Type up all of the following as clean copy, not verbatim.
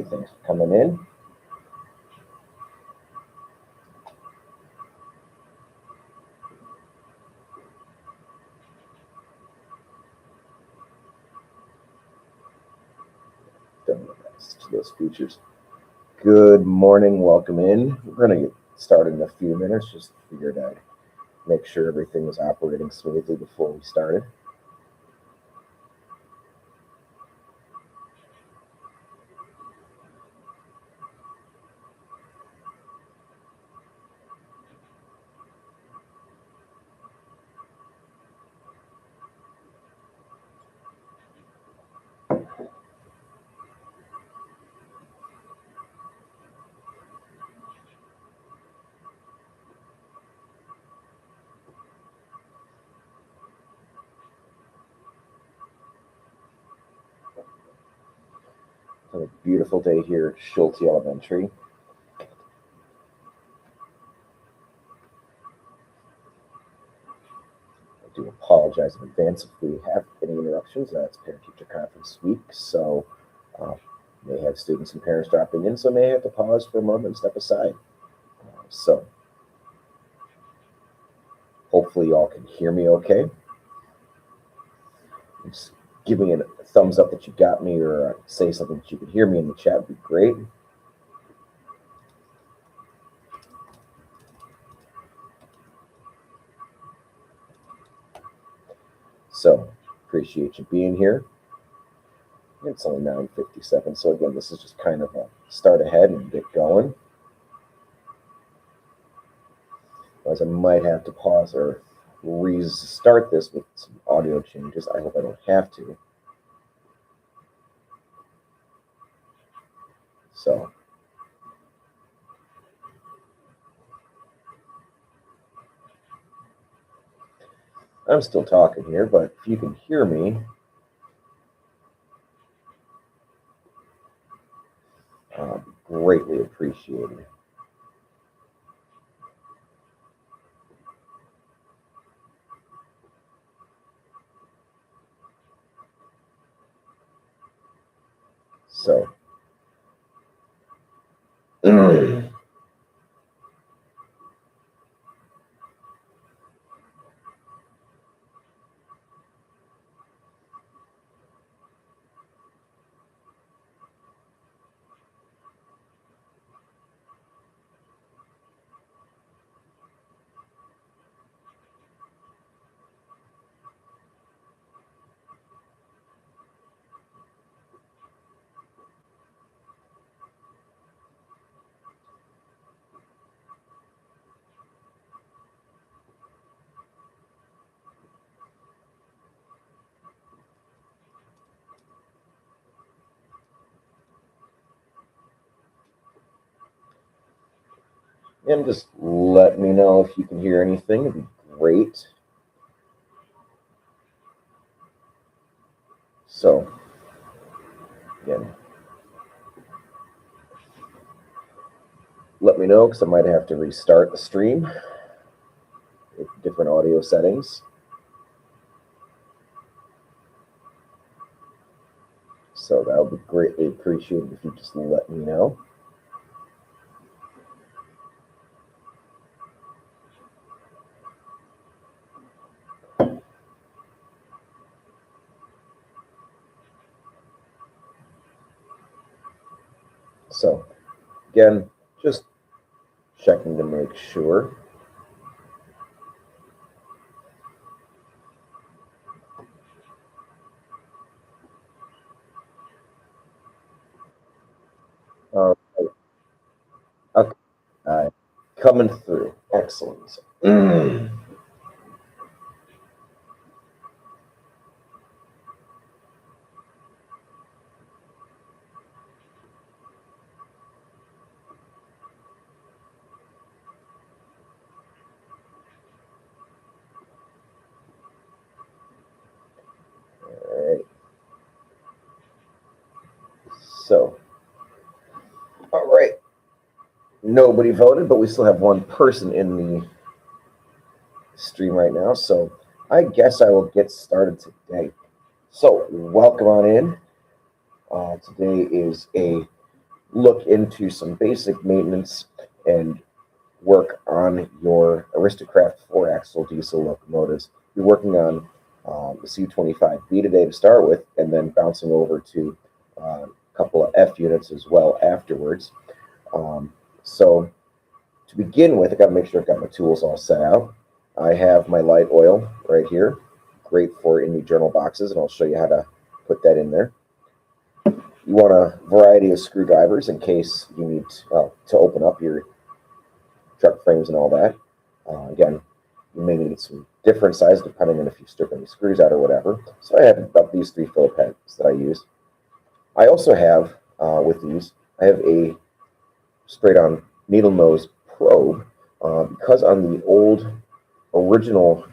Thanks for coming in. Done the rest of those features. Good morning. Welcome in. We're going to get started in a few minutes. Just figured I'd make sure everything was operating smoothly before we started. It's a beautiful day here at Schulte Elementary. I do apologize in advance if we have any interruptions. It's parent-teacher conference week, so may have students and parents dropping in, so may have to pause for a moment and step aside. So hopefully you all can hear me okay. Just give me a thumbs up that you got me, or say something that you can hear me in the chat would be great. So appreciate you being here. It's only 9:57, so again, this is just kind of a start ahead and get going. Otherwise, I might have to pause or restart this with some audio changes. I hope I don't have to. So I'm still talking here, but if you can hear me, greatly appreciated. So and just let me know if you can hear anything. It'd be great. So again, let me know, because I might have to restart the stream with different audio settings. So that would be greatly appreciated if you just let me know. So again, just checking to make sure. All right. Okay. Coming through. Excellent. All right. So, all right. Nobody voted, but we still have one person in the stream right now. So I guess I will get started today. So welcome on in. Today is a look into some basic maintenance and work on your Aristocraft 4-axle diesel locomotives. You're working on the C25B today to start with, and then bouncing over to a couple of F units as well afterwards. So to begin with, I got to make sure I've got my tools all set out. I have my light oil right here, great for in the journal boxes, and I'll show you how to put that in there. You want a variety of screwdrivers in case you need to open up your truck frames and all that. Again, you may need some different sizes depending on if you strip any screws out or whatever. So I have about these 3 Phillips heads that I use. I also have, with these, I have a straight-on needle nose probe because on the old original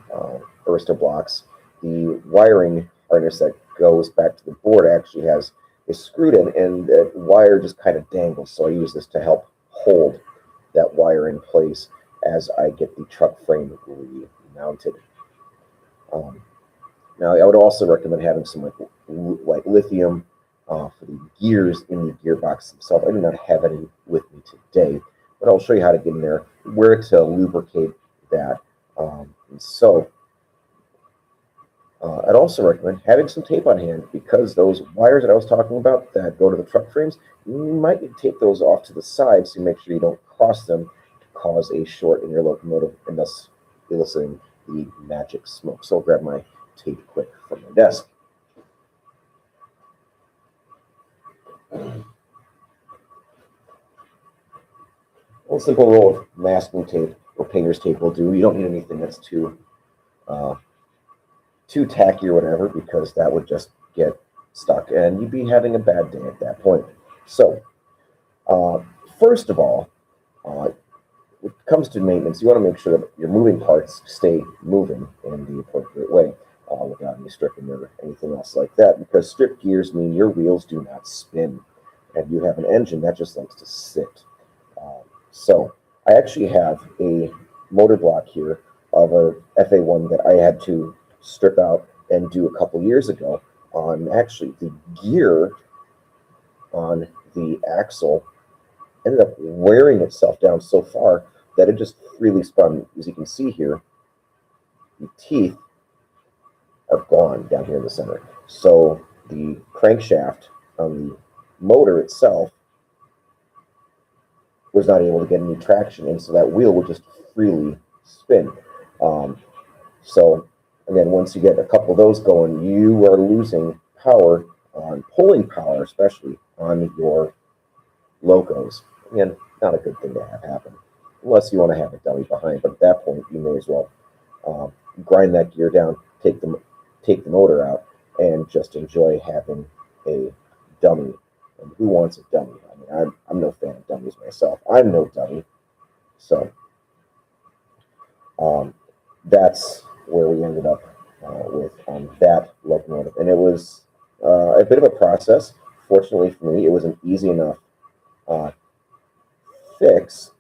Aristo blocks, the wiring harness that goes back to the board actually has is screwed in, and the wire just kind of dangles. So I use this to help hold that wire in place as I get the truck frame remounted. Now, I would also recommend having some like lithium for the gears in the gearbox themselves. I do not have any with me today, but I'll show you how to get in there, where to lubricate that. I'd also recommend having some tape on hand, because those wires that I was talking about that go to the truck frames, you might need to take those off to the side so you make sure you don't cross them to cause a short in your locomotive and thus eliciting the magic smoke. So I'll grab my tape quick from my desk. A simple roll of masking tape or painter's tape will do. You don't need anything that's too tacky or whatever, because that would just get stuck and you'd be having a bad day at that point. So, first of all, when it comes to maintenance, you want to make sure that your moving parts stay moving in the appropriate way without any stripping or anything else like that, because stripped gears mean your wheels do not spin and you have an engine that just likes to sit. So I actually have a motor block here of a FA1 that I had to strip out and do a couple years ago on actually the gear on the axle ended up wearing itself down so far that it just freely spun. As you can see here, the teeth are gone down here in the center. So the crankshaft on the motor itself was not able to get any traction, and so that wheel would just freely spin. So again, once you get a couple of those going, you are losing power on pulling power, especially on your locos. Again, not a good thing to have happen, unless you want to have a dummy behind. But at that point, you may as well grind that gear down, take the motor out, and just enjoy having a dummy. And who wants a dummy? I mean, I'm no fan of dummies myself. I'm no dummy. So that's where we ended up with that locomotive. And it was a bit of a process. Fortunately for me, it was an easy enough fix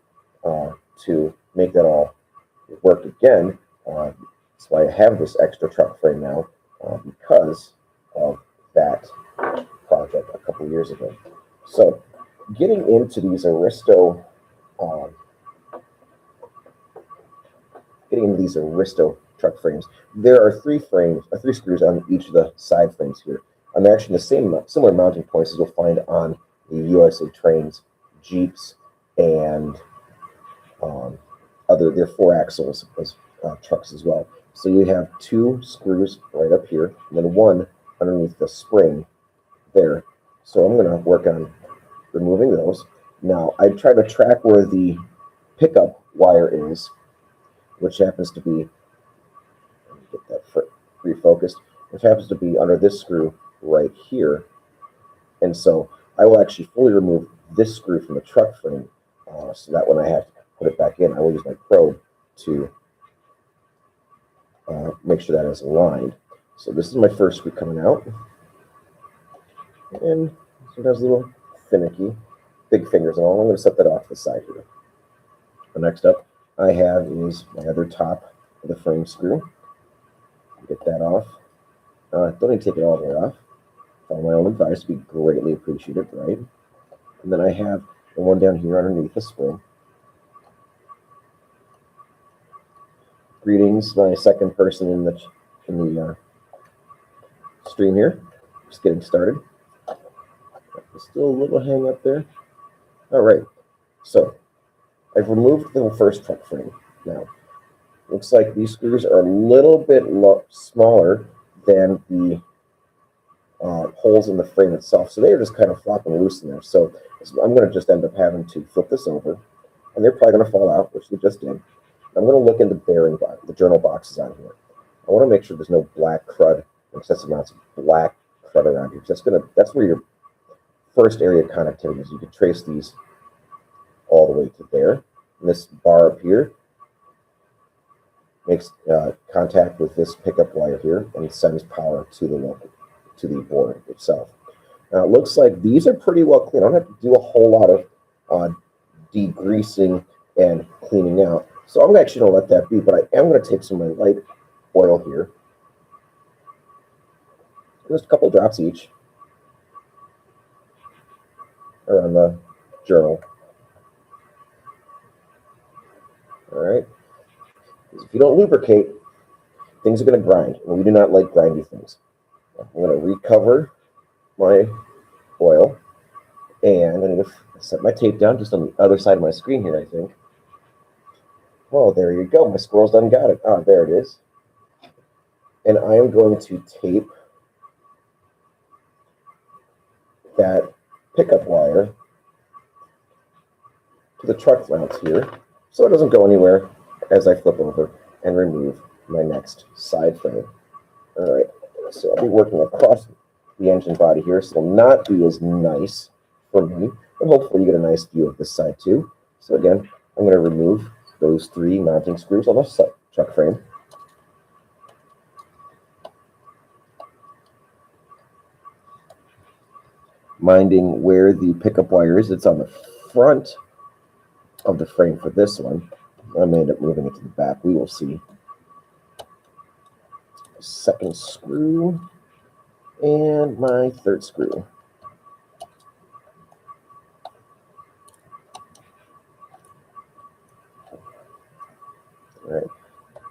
to make that all work again. That's why I have this extra truck frame now, because of that project a couple years ago. So getting into these Aristo truck frames, there are three screws on each of the side frames here. And they're actually the similar mounting points as you'll find on the USA trains, Jeeps, and they're 4 axles as trucks as well. So you have 2 screws right up here, and then 1 underneath the spring there. So I'm going to work on removing those. Now, I try to track where the pickup wire is, which happens to be, let me get that refocused, which happens to be under this screw right here. And so I will actually fully remove this screw from the truck frame, so that when I have to put it back in, I will use my probe to make sure that is aligned. So this is my first screw coming out. And sometimes a little finicky, big fingers and all. I'm going to set that off to the side here. The next up I have is my other top of the frame screw. Get that off. Don't need to take it all the way off. Follow my own advice, be greatly appreciated, right? And then I have the one down here underneath the spring. Greetings, my second person in the stream here. Just getting started. Still a little hang up there. All right, so I've removed the first truck frame. Now, looks like these screws are a little bit smaller than the holes in the frame itself, so they're just kind of flopping loose in there. So I'm going to just end up having to flip this over, and they're probably going to fall out, which they just did. I'm going to look in the bearing box, the journal boxes on here. I want to make sure there's no black crud, excessive amounts of black crud around here. That's where your first area of connectivity is. You can trace these all the way to there. And this bar up here makes contact with this pickup wire here and sends power to the board itself. Now it looks like these are pretty well clean. I don't have to do a whole lot of degreasing and cleaning out. So I'm actually going to let that be, but I am going to take some of my light oil here. Just a couple drops each around the journal. All right. If you don't lubricate, things are going to grind, and we do not like grindy things. I'm going to recover my oil, and I'm going to set my tape down just on the other side of my screen here, I think. Oh, there you go. My squirrel's done got it. Ah, there it is. And I am going to tape that pickup wire to the truck mounts here so it doesn't go anywhere as I flip over and remove my next side frame. All right, so I'll be working across the engine body here, so it'll not be as nice for me, but hopefully you get a nice view of this side too. So again, I'm going to remove those 3 mounting screws on the truck frame. Minding where the pickup wire is, it's on the front of the frame for this one. I may end up moving it to the back. We will see. Second screw and my third screw. All right,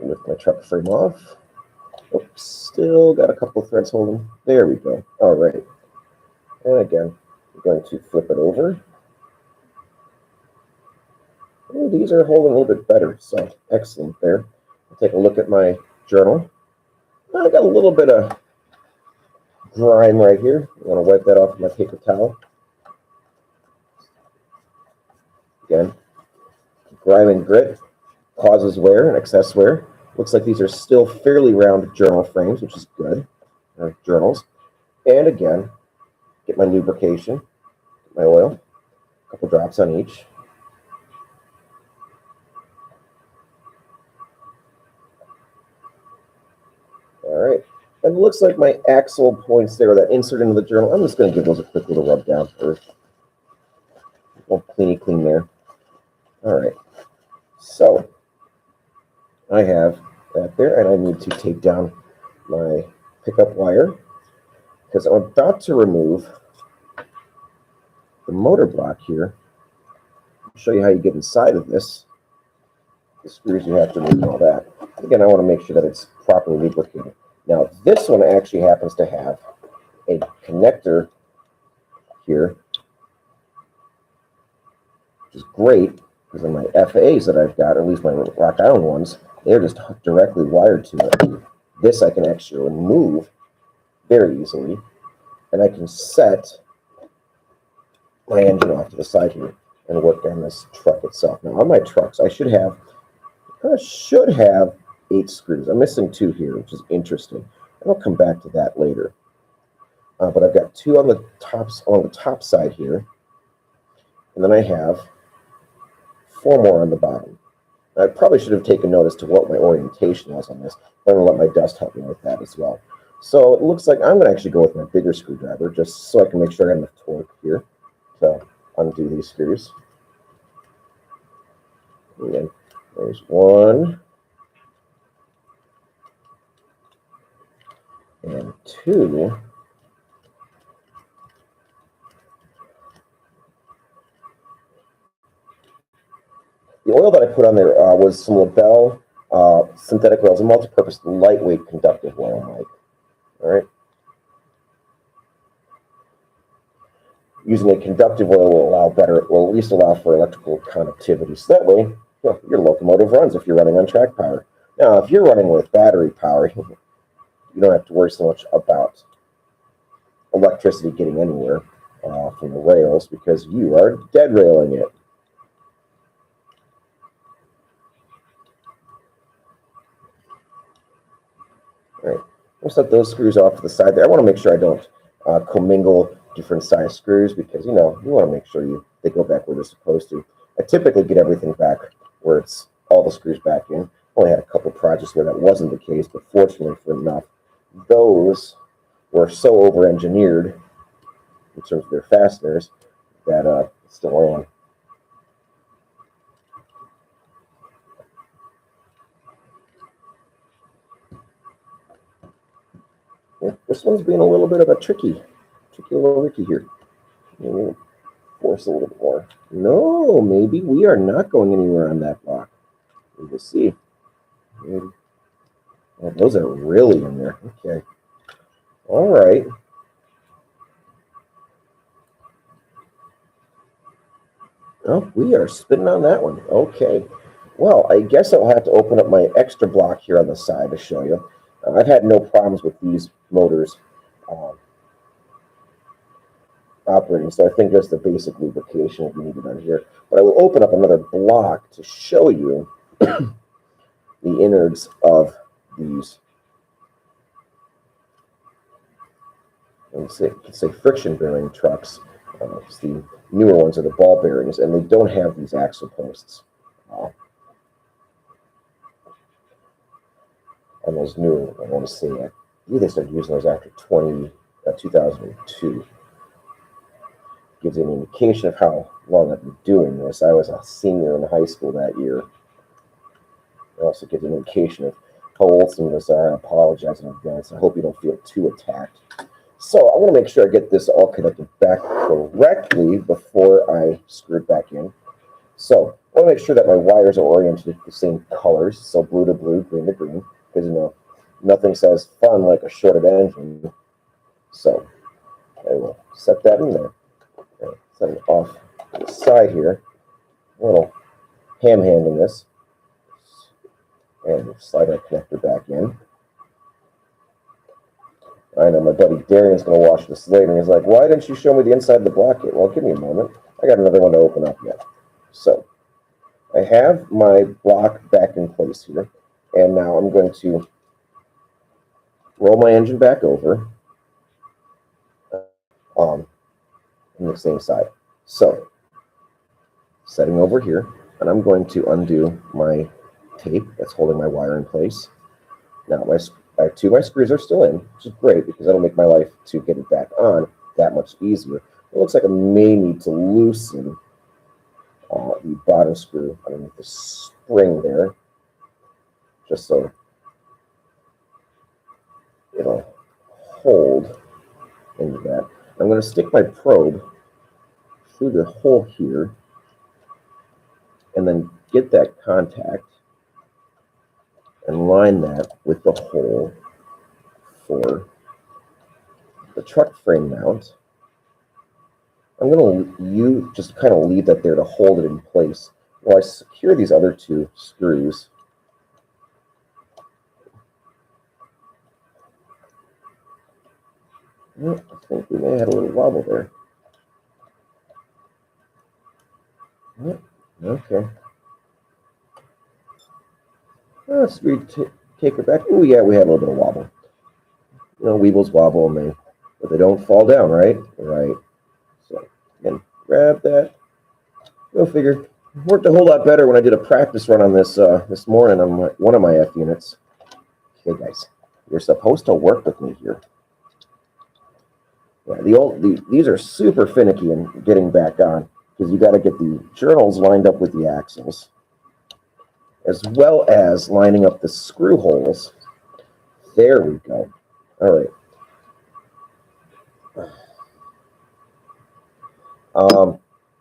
lift my truck frame off. Oops, still got a couple of threads holding. There we go. All right, and again, we're going to flip it over. Oh, these are holding a little bit better, so excellent there. I'll take a look at my journal. I got a little bit of grime right here. I'm going to wipe that off with my paper towel. Again, grime and grit causes wear and excess wear. Looks like these are still fairly round journal frames, which is good, or journals. And again, get my lubrication, my oil, a couple drops on each. All right, and it looks like my axle points there, that insert into the journal, I'm just going to give those a quick little rub down first. A little clean there. All right, so I have that there, and I need to take down my pickup wire because I'm about to remove the motor block here. I'll show you how you get inside of this. The screws you have to remove and all that. Again, I want to make sure that it's properly lubricated. Now, this one actually happens to have a connector here, which is great because in my FAs that I've got, or at least my Rock Island ones, they're just directly wired to it. This I can actually remove very easily, and I can set my engine off to the side here and work on this truck itself. Now, on my trucks, I should have 8 screws. I'm missing 2 here, which is interesting. And I'll come back to that later. But I've got 2 on the top side here, and then I have 4 more on the bottom. I probably should have taken notice to what my orientation was on this. I'm going to let my dust help me with that as well. So it looks like I'm going to actually go with my bigger screwdriver just so I can make sure I have enough torque here to undo these screws. And there's 1 and 2. oil that I put on there was some Labelle synthetic oil. It's a multi-purpose, lightweight, conductive oil, Mike. All right. Using a conductive oil will at least allow for electrical conductivity. So that way, your locomotive runs if you're running on track power. Now, if you're running with battery power, you don't have to worry so much about electricity getting anywhere from the rails because you are dead railing it. All right, we'll set those screws off to the side there. I want to make sure I don't commingle different size screws because you want to make sure they go back where they're supposed to. I typically get everything back where it's all the screws back in. Only had a couple projects where that wasn't the case, but fortunately for enough, those were so over-engineered in terms of their fasteners that it still ran. Yeah, this one's being a little bit of a tricky little Ricky here. Maybe force a little bit more. No, maybe we are not going anywhere on that block. We will see. Maybe. Oh, those are really in there. Okay. All right. Oh, we are spinning on that one. Okay. Well, I guess I'll have to open up my extra block here on the side to show you. I've had no problems with these motors operating, so I think that's the basic lubrication that we needed on here. But I will open up another block to show you the innards of these. Let's say friction bearing trucks. The newer ones are the ball bearings, and they don't have these axle posts. On those newer, I want to say, I believe they started using those after 2002. Gives you an indication of how long I've been doing this. I was a senior in high school that year. It also gives you an indication of how old some of us are. I apologize in advance. I hope you don't feel too attacked. So I'm going to make sure I get this all connected back correctly before I screw it back in. So I want to make sure that my wires are oriented the same colors. So blue to blue, green to green. Because, nothing says fun like a shorted engine. So I will set that in there. Okay, set it off to the side here. A little ham-handing this. And slide that connector back in. I know my buddy Darian's going to watch this later, and he's like, why didn't you show me the inside of the block yet? Well, give me a moment. I got another one to open up yet. So I have my block back in place here, and now I'm going to roll my engine back over on the same side. So setting over here, and I'm going to undo my tape that's holding my wire in place. Now my screws are still in, which is great because that'll make my life to get it back on that much easier. It looks like I may need to loosen the bottom screw underneath the spring there, just so it'll hold into that. I'm going to stick my probe through the hole here and then get that contact and line that with the hole for the truck frame mount. I'm going to just kind of leave that there to hold it in place while I secure these other two screws. I think we may have had a little wobble there. Okay. Let's take her back. Oh, yeah, we had a little bit of wobble. Weebles wobble, but they don't fall down, right? Right. So, again, grab that. Go figure. It worked a whole lot better when I did a practice run on this this morning on one of my F units. Okay, guys, you're supposed to work with me here. Yeah, these are super finicky in getting back on because you got to get the journals lined up with the axles, as well as lining up the screw holes. There we go. All right.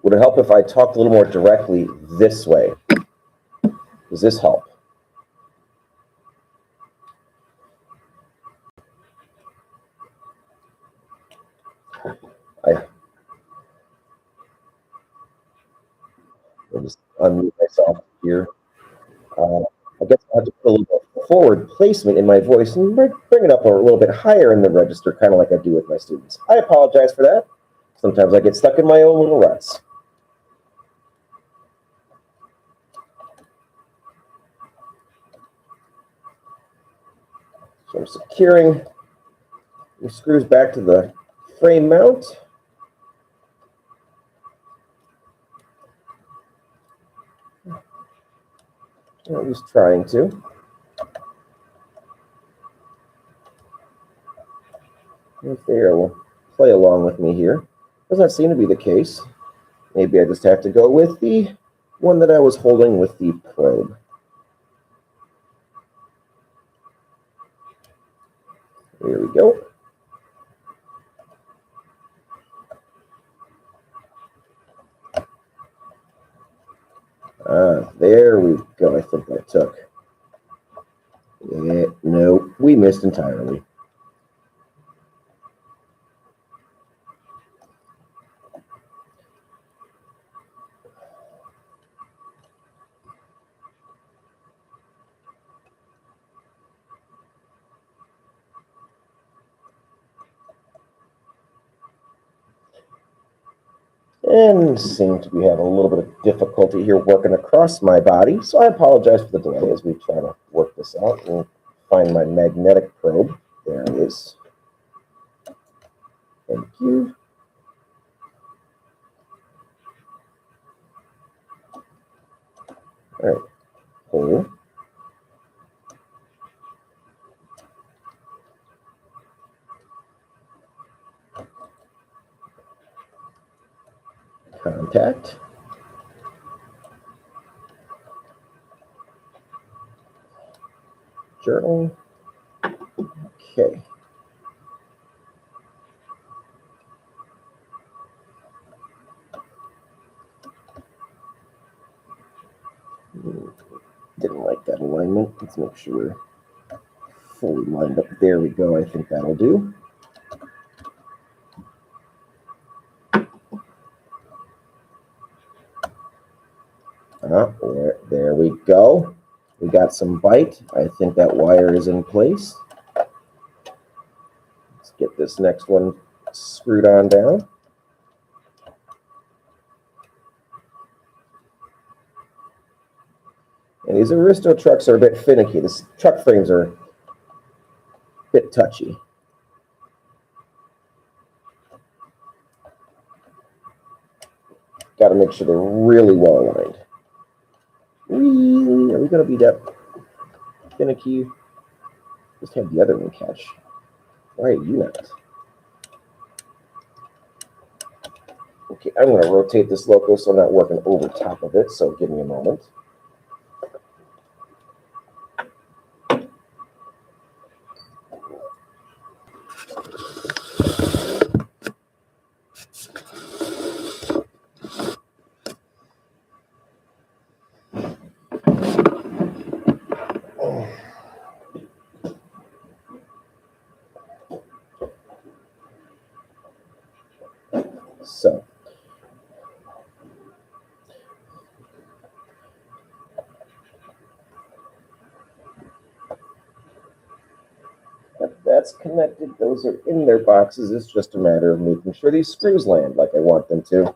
Would it help if I talked a little more directly this way? Does this help? I'll just unmute myself here. I guess I'll have to put a little bit forward placement in my voice and bring it up a little bit higher in the register, kind of like I do with my students. I apologize for that. Sometimes I get stuck in my own little ruts. So I'm securing the screws back to the frame mount. Or at least trying to. If they will play along with me here. Does not seem to be the case. Maybe I just have to go with the one that I was holding with the probe. Here we go. There we go. I think that took. Yeah, no, we missed entirely. And seem to be having a little bit of difficulty here working across my body, so I apologize for the delay as we try to work this out and find my magnetic probe. There it is. Thank you. All right, pull. Contact. Journal. Okay. Didn't like that alignment. Let's make sure we're fully lined up. There we go. I think that'll do. There we go. We got some bite. I think that wire is in place. Let's get this next one screwed on down. And these Aristo trucks are a bit finicky. The truck frames are a bit touchy. Got to make sure they're really well aligned. Really? Are we going to be that finicky? Just have the other one catch. Why are you not? Okay, I'm going to rotate this loco so I'm not working over top of it, so give me a moment. So, that's connected. Those are in their boxes. It's just a matter of making sure these screws land like I want them to.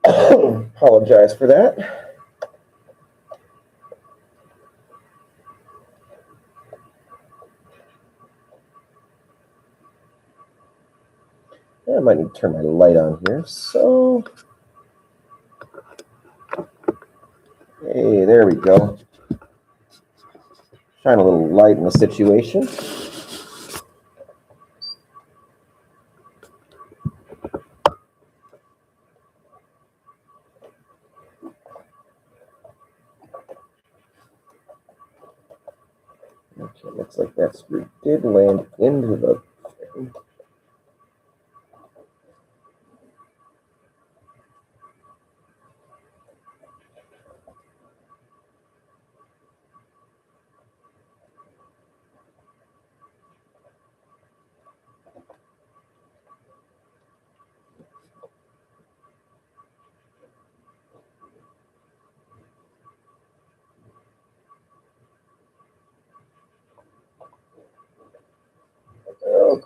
Apologize for that. I might need to turn my light on here. So, hey, there we go. Shine a little light in the situation. Okay, looks like that screw did land into the frame.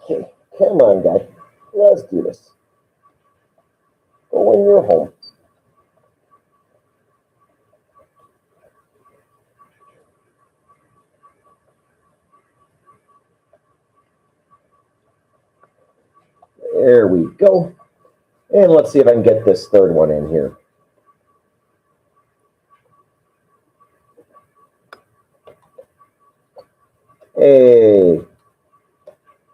Okay, come on, guy. Let's do this. Go when you're home. There we go. And let's see if I can get this third one in here. Hey,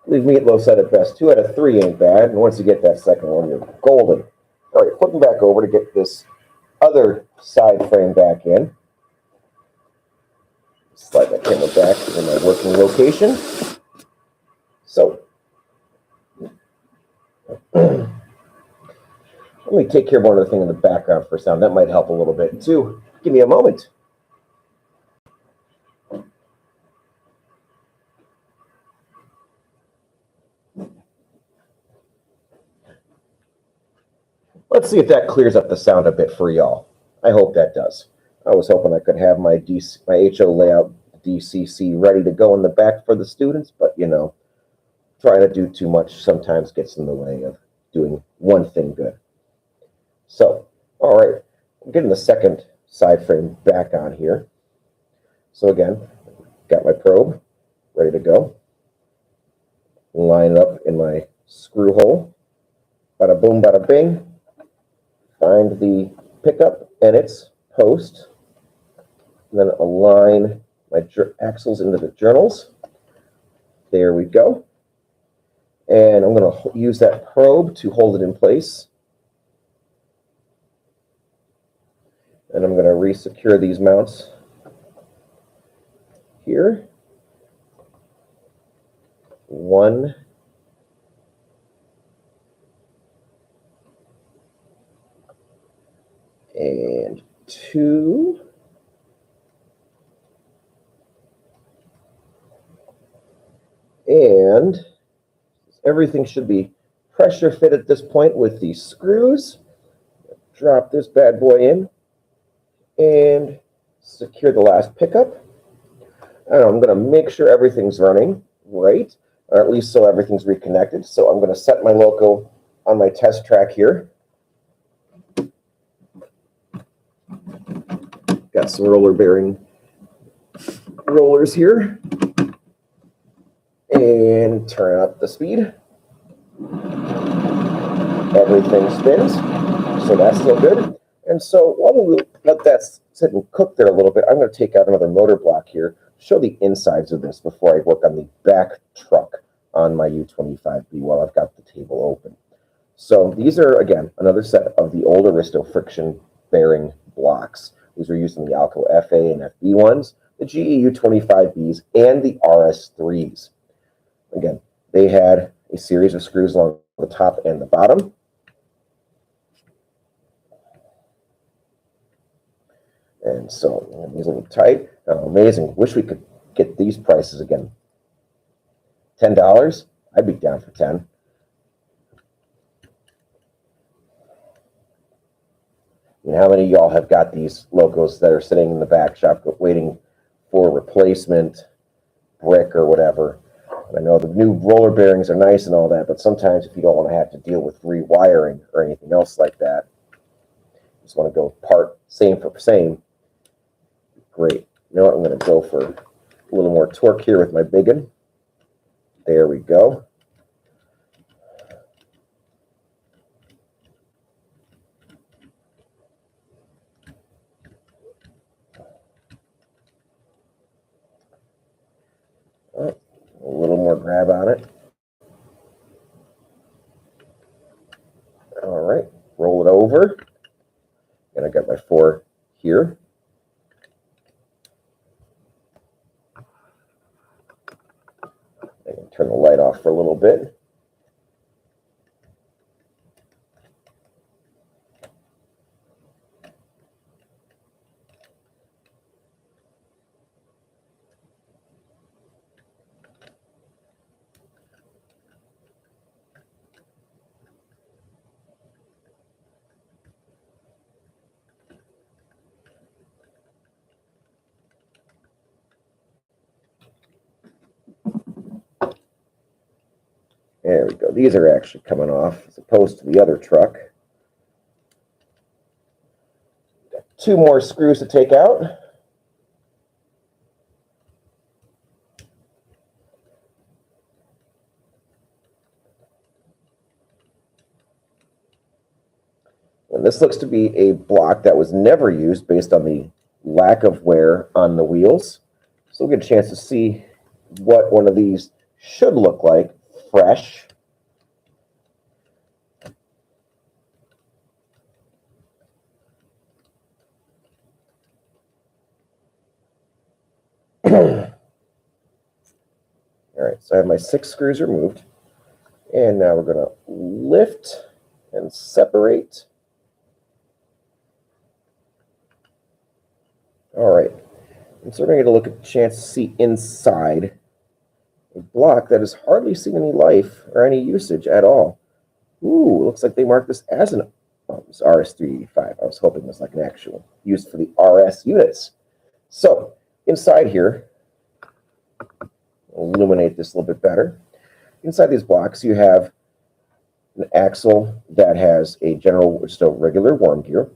leave meatloaf said it best. 2 out of 3 ain't bad. And once you get that second one, you're golden. All right, flipping back over to get this other side frame back in. Slide my camera back in my working location. So, let me take care of one other thing in the background for sound. That might help a little bit too. Give me a moment. Let's see if that clears up the sound a bit for y'all. I hope that does. I was hoping I could have my HO layout DCC ready to go in the back for the students, but you know, trying to do too much sometimes gets in the way of doing one thing good. So, all right, I'm getting the second side frame back on here. So again, got my probe ready to go. Line it up in my screw hole. Bada boom, bada bing. Find the pickup and its post. And then align my axles into the journals. There we go. And I'm going to use that probe to hold it in place. And I'm going to re-secure these mounts here. 1. And 2. And everything should be pressure fit at this point with these screws. Drop this bad boy in and secure the last pickup. And I'm going to make sure everything's running right, or at least so everything's reconnected. So I'm going to set my loco on my test track here. Got some roller bearing rollers here. And turn up the speed. Everything spins, so that's still good. And so while we let that sit and cook there a little bit, I'm going to take out another motor block here, show the insides of this before I work on the back truck on my U25B while I've got the table open. So these are, again, another set of the old Aristo friction bearing blocks. These are used in the Alco FA and FB ones, the GE U25Bs, and the RS3s. Again, they had a series of screws along the top and the bottom. And so these a little tight. Amazing. Wish we could get these prices again. $10? I'd be down for 10. You know, how many of y'all have got these locos that are sitting in the back shop waiting for replacement brick or whatever? And I know the new roller bearings are nice and all that, but sometimes if you don't want to have to deal with rewiring or anything else like that, you just want to go part same for same. Great. You know what? I'm going to go for a little more torque here with my big one. There we go. All right. A little more grab on it. All right. Roll it over. And I got my 4 here. I can turn the light off for a little bit. There we go. These are actually coming off as opposed to the other truck. Got 2 more screws to take out. And this looks to be a block that was never used based on the lack of wear on the wheels. So we'll get a chance to see what one of these should look like fresh. All right, so I have my 6 screws removed. And now we're going to lift and separate. All right, and so we're going to get a look at the chance to see inside a block that has hardly seen any life or any usage at all. Ooh, looks like they marked this as an RS385. I was hoping it was like an actual used for the RS units. So inside here, I'll illuminate this a little bit better. Inside these blocks, you have an axle that has a just a regular worm gear,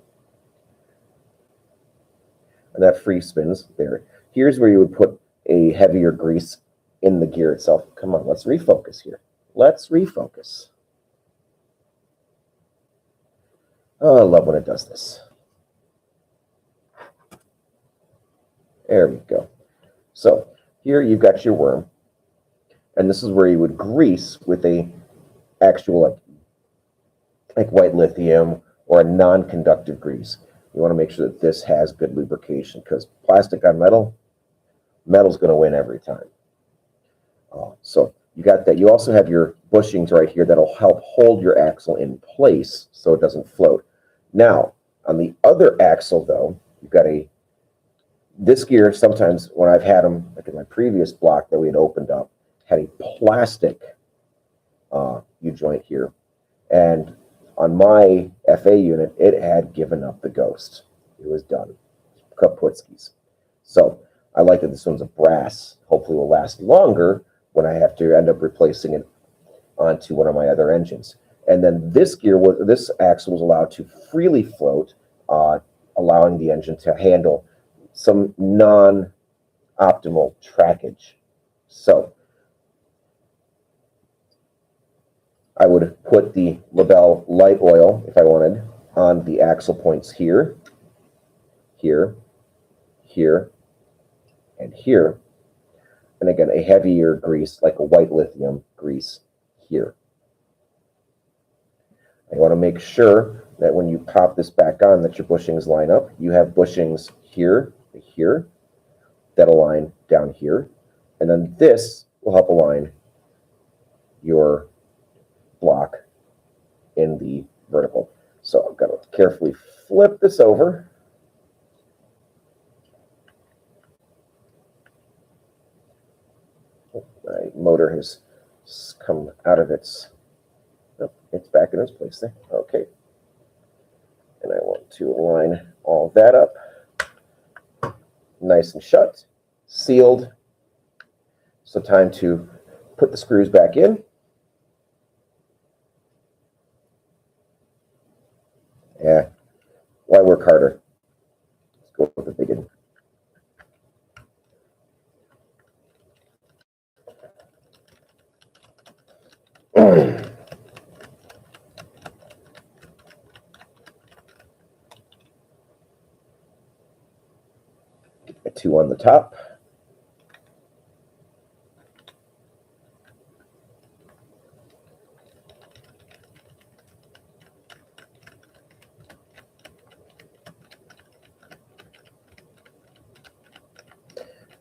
and that free spins there. Here's where you would put a heavier grease in the gear itself. Come on, let's refocus here. Let's refocus. Oh, I love when it does this. There we go. So here you've got your worm, and this is where you would grease with a actual like white lithium or a non-conductive grease. You want to make sure that this has good lubrication, because plastic on metal, metal's going to win every time. So you got that. You also have your bushings right here that'll help hold your axle in place so it doesn't float. Now, on the other axle, though, you've got this gear, sometimes when I've had them, like in my previous block that we had opened up, had a plastic U-joint here. And on my FA unit, it had given up the ghost. It was done. Kaputskis. So I like that this one's a brass. Hopefully will last longer when I have to end up replacing it onto one of my other engines. And then this axle was allowed to freely float, allowing the engine to handle some non-optimal trackage. So I would put the Labelle light oil, if I wanted, on the axle points here, here, here, and here. And again, a heavier grease, like a white lithium grease, here. I want to make sure that when you pop this back on that your bushings line up. You have bushings here, here, that align down here. And then this will help align your block in the vertical. So I've got to carefully flip this over. My motor has come out of its, oh, it's back in its place there. Okay. And I want to line all that up. Nice and shut, sealed. So time to put the screws back in. Yeah, why work harder? Let's go with the big one. Get 2 on the top.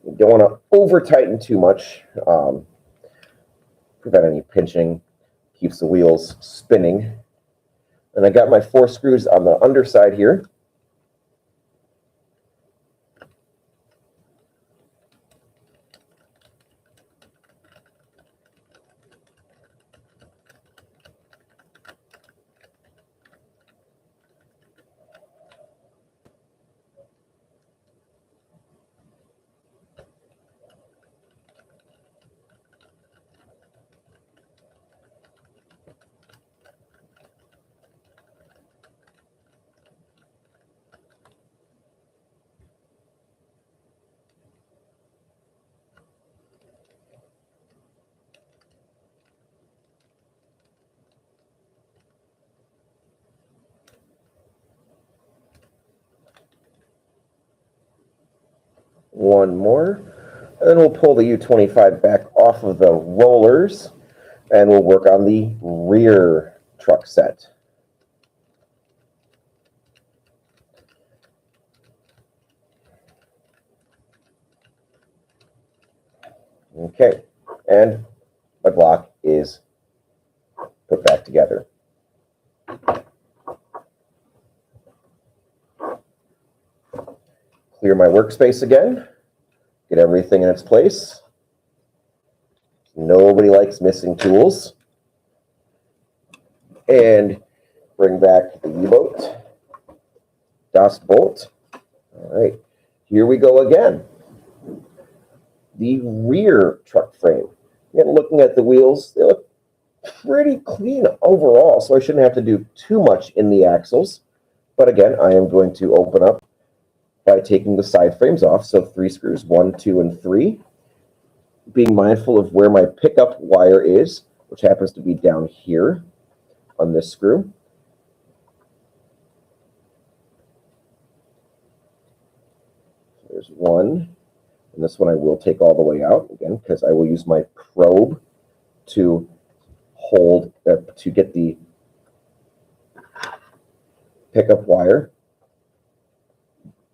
You don't want to over tighten too much. Prevent any pinching. Keeps the wheels spinning. And I got my 4 screws on the underside here. One more. And then we'll pull the U25 back off of the rollers, and we'll work on the rear truck set. Okay, and my block is put back together. Clear my workspace again, get everything in its place. Nobody likes missing tools. And bring back the U-bolt, dust bolt. All right, here we go again. The rear truck frame. Again, looking at the wheels, they look pretty clean overall, so I shouldn't have to do too much in the axles. But again, I am going to open up by taking the side frames off. So 3 screws, 1, 2, and 3. Being mindful of where my pickup wire is, which happens to be down here on this screw. There's one, and this one I will take all the way out again because I will use my probe to hold, to get the pickup wire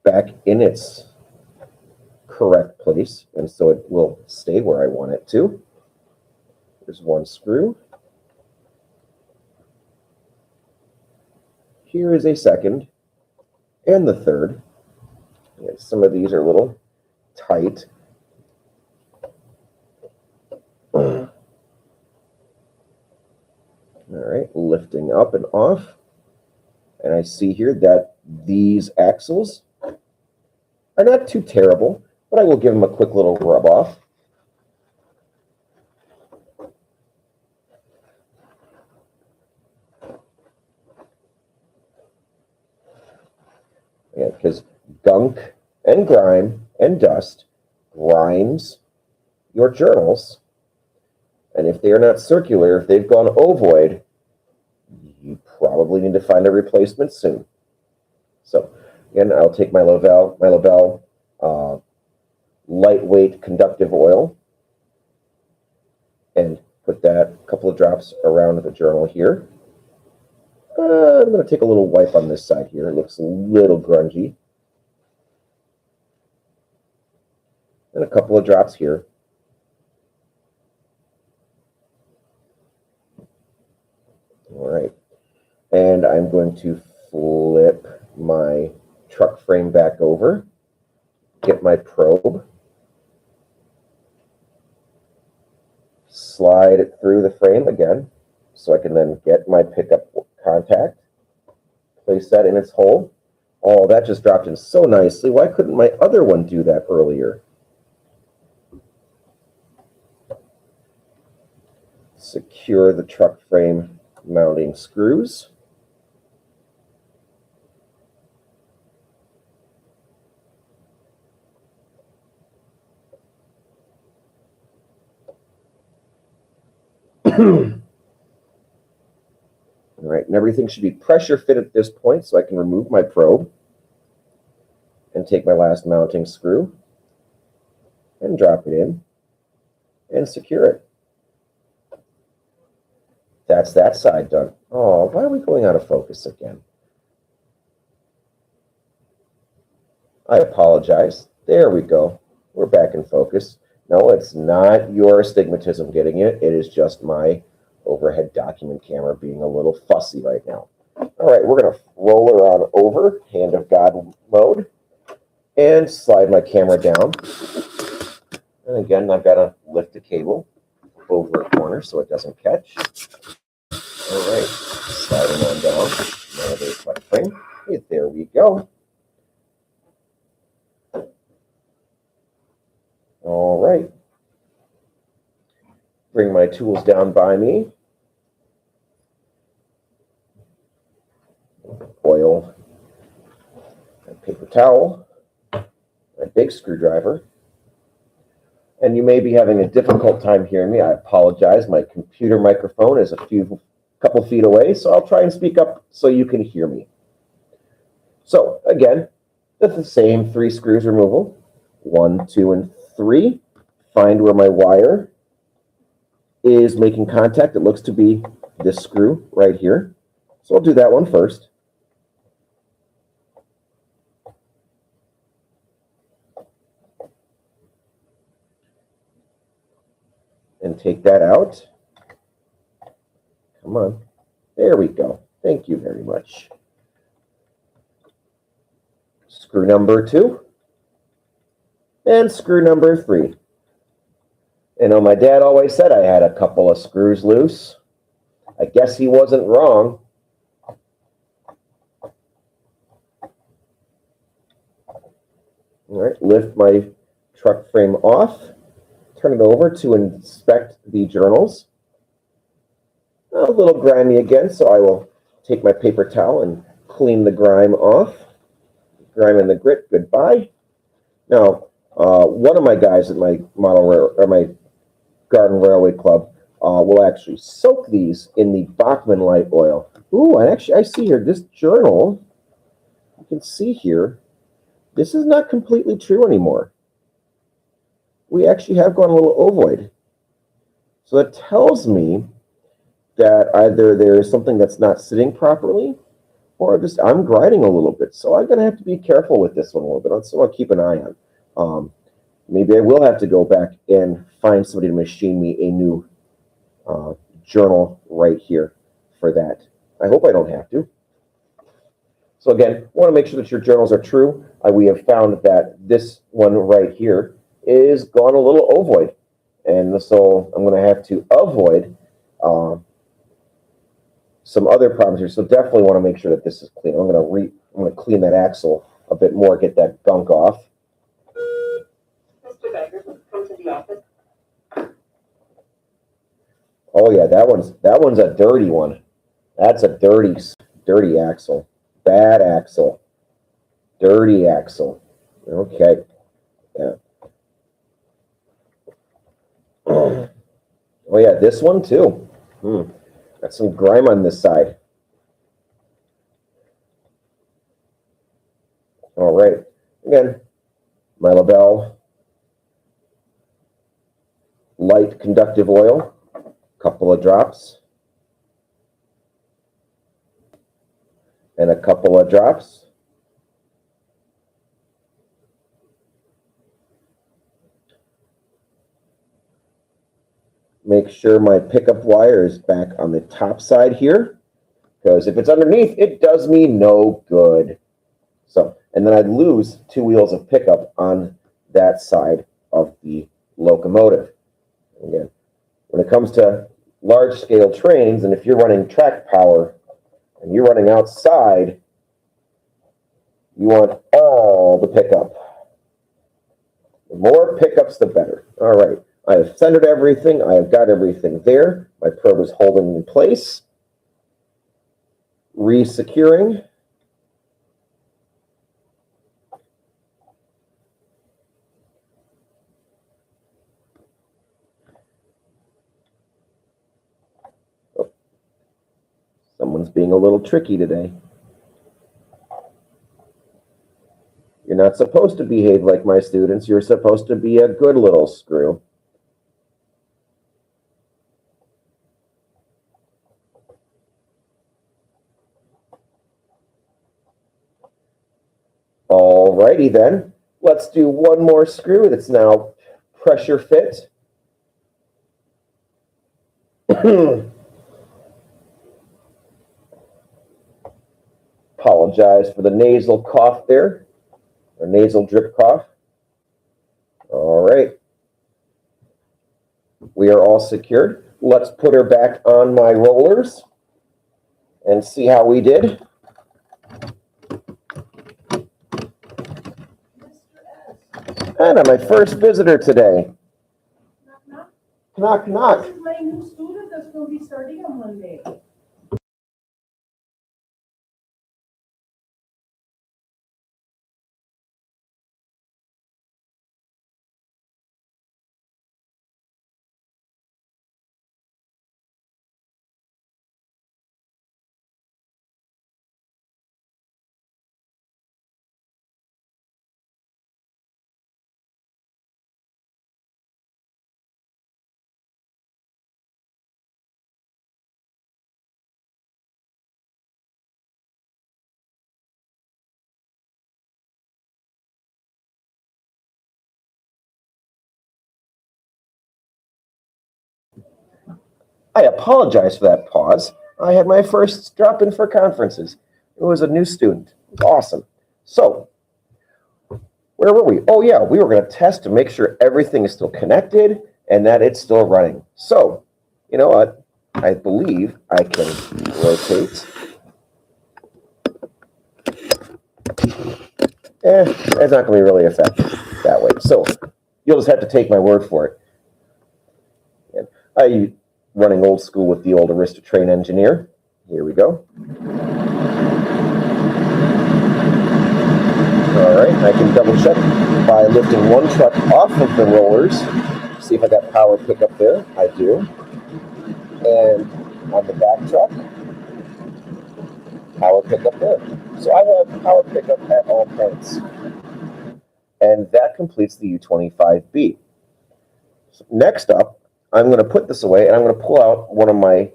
back in its correct place, and so it will stay where I want it to. There's one screw. Here is a second and the third. And some of these are a little tight. All right, lifting up and off. And I see here that these axles are not too terrible, but I will give them a quick little rub off. Yeah, because gunk and grime and dust grinds your journals. And if they are not circular, if they've gone ovoid, you probably need to find a replacement soon. So again, I'll take my Lavelle lightweight conductive oil and put that a couple of drops around the journal here. I'm going to take a little wipe on this side here. It looks a little grungy. And a couple of drops here. All right. And I'm going to flip my truck frame back over, get my probe, slide it through the frame again, so I can then get my pickup contact, place that in its hole. Oh, that just dropped in so nicely. Why couldn't my other one do that earlier? Secure the truck frame mounting screws. All right, and everything should be pressure fit at this point, so I can remove my probe and take my last mounting screw and drop it in and secure it. That's that side done. Oh, why are we going out of focus again? I apologize. There we go. We're back in focus. No, it's not your astigmatism getting it. It is just my overhead document camera being a little fussy right now. All right, we're going to roll her on over, hand of God mode, and slide my camera down. And again, I've got to lift the cable over a corner so it doesn't catch. All right, sliding on down. Another truck frame. Okay, there we go. All right. Bring my tools down by me. Oil, a paper towel, a big screwdriver. And you may be having a difficult time hearing me. I apologize. My computer microphone is a couple feet away, so I'll try and speak up so you can hear me. So again, that's the same 3 screws removal. 1, 2, and 3. Find where my wire is making contact. It looks to be this screw right here. So I'll do that one first. And take that out. Come on. There we go. Thank you very much. Screw number 2. And screw number 3. You know, my dad always said I had a couple of screws loose. I guess he wasn't wrong. All right, lift my truck frame off. Turn it over to inspect the journals. A little grimy again, so I will take my paper towel and clean the grime off. Grime and the grit, goodbye. Now, one of my guys at my my garden railway club will actually soak these in the Bachmann light oil. Ooh, and actually I see here this journal. You can see here, this is not completely true anymore. We actually have gone a little ovoid. So that tells me that either there is something that's not sitting properly, or just I'm grinding a little bit. So I'm going to have to be careful with this one a little bit. So I'll keep an eye on. Maybe I will have to go back and find somebody to machine me a new journal right here for that. I hope I don't have to. So again, want to make sure that your journals are true. We have found that this one right here is gone a little ovoid. And so I'm going to have to avoid some other problems here. So definitely want to make sure that this is clean. I'm going to clean that axle a bit more, get that gunk off. Mr. Becker, come to the office. Oh yeah, that one's a dirty one. That's a dirty axle. Bad axle. Dirty axle. Okay. Yeah. Oh yeah, this one too. Got some grime on this side. All right. Again, my Labelle light conductive oil. Couple of drops. And a couple of drops. Make sure my pickup wire is back on the top side here, because if it's underneath, it does me no good. So, and then I'd lose 2 wheels of pickup on that side of the locomotive. Again, when it comes to large-scale trains, and if you're running track power and you're running outside, you want all the pickup. The more pickups, the better. All right. I have centered everything. I have got everything there. My probe is holding in place. Re-securing. Oh. Someone's being a little tricky today. You're not supposed to behave like my students. You're supposed to be a good little screw. Alrighty then, let's do one more screw that's now pressure fit. Apologize for the nasal cough there, or nasal drip cough. All right, we are all secured. Let's put her back on my rollers and see how we did. Anna, my first visitor today. Knock, knock. Knock, knock. This is my new student that's going to be starting on Monday. I apologize for that pause. I had my first drop in for conferences. It was a new student. It was awesome. So, where were we? Oh, yeah, we were going to test to make sure everything is still connected and that it's still running. So, you know what? I believe I can rotate. It's not going to be really effective that way. So, you'll just have to take my word for it. And I'm running old school with the old Aristocraft engineer. Here we go. All right, I can double check by lifting one truck off of the rollers. See if I got power pickup there. I do. And on the back truck, power pickup there. So I have power pickup at all points. And that completes the U25B. So next up, I'm going to put this away and I'm going to pull out one of my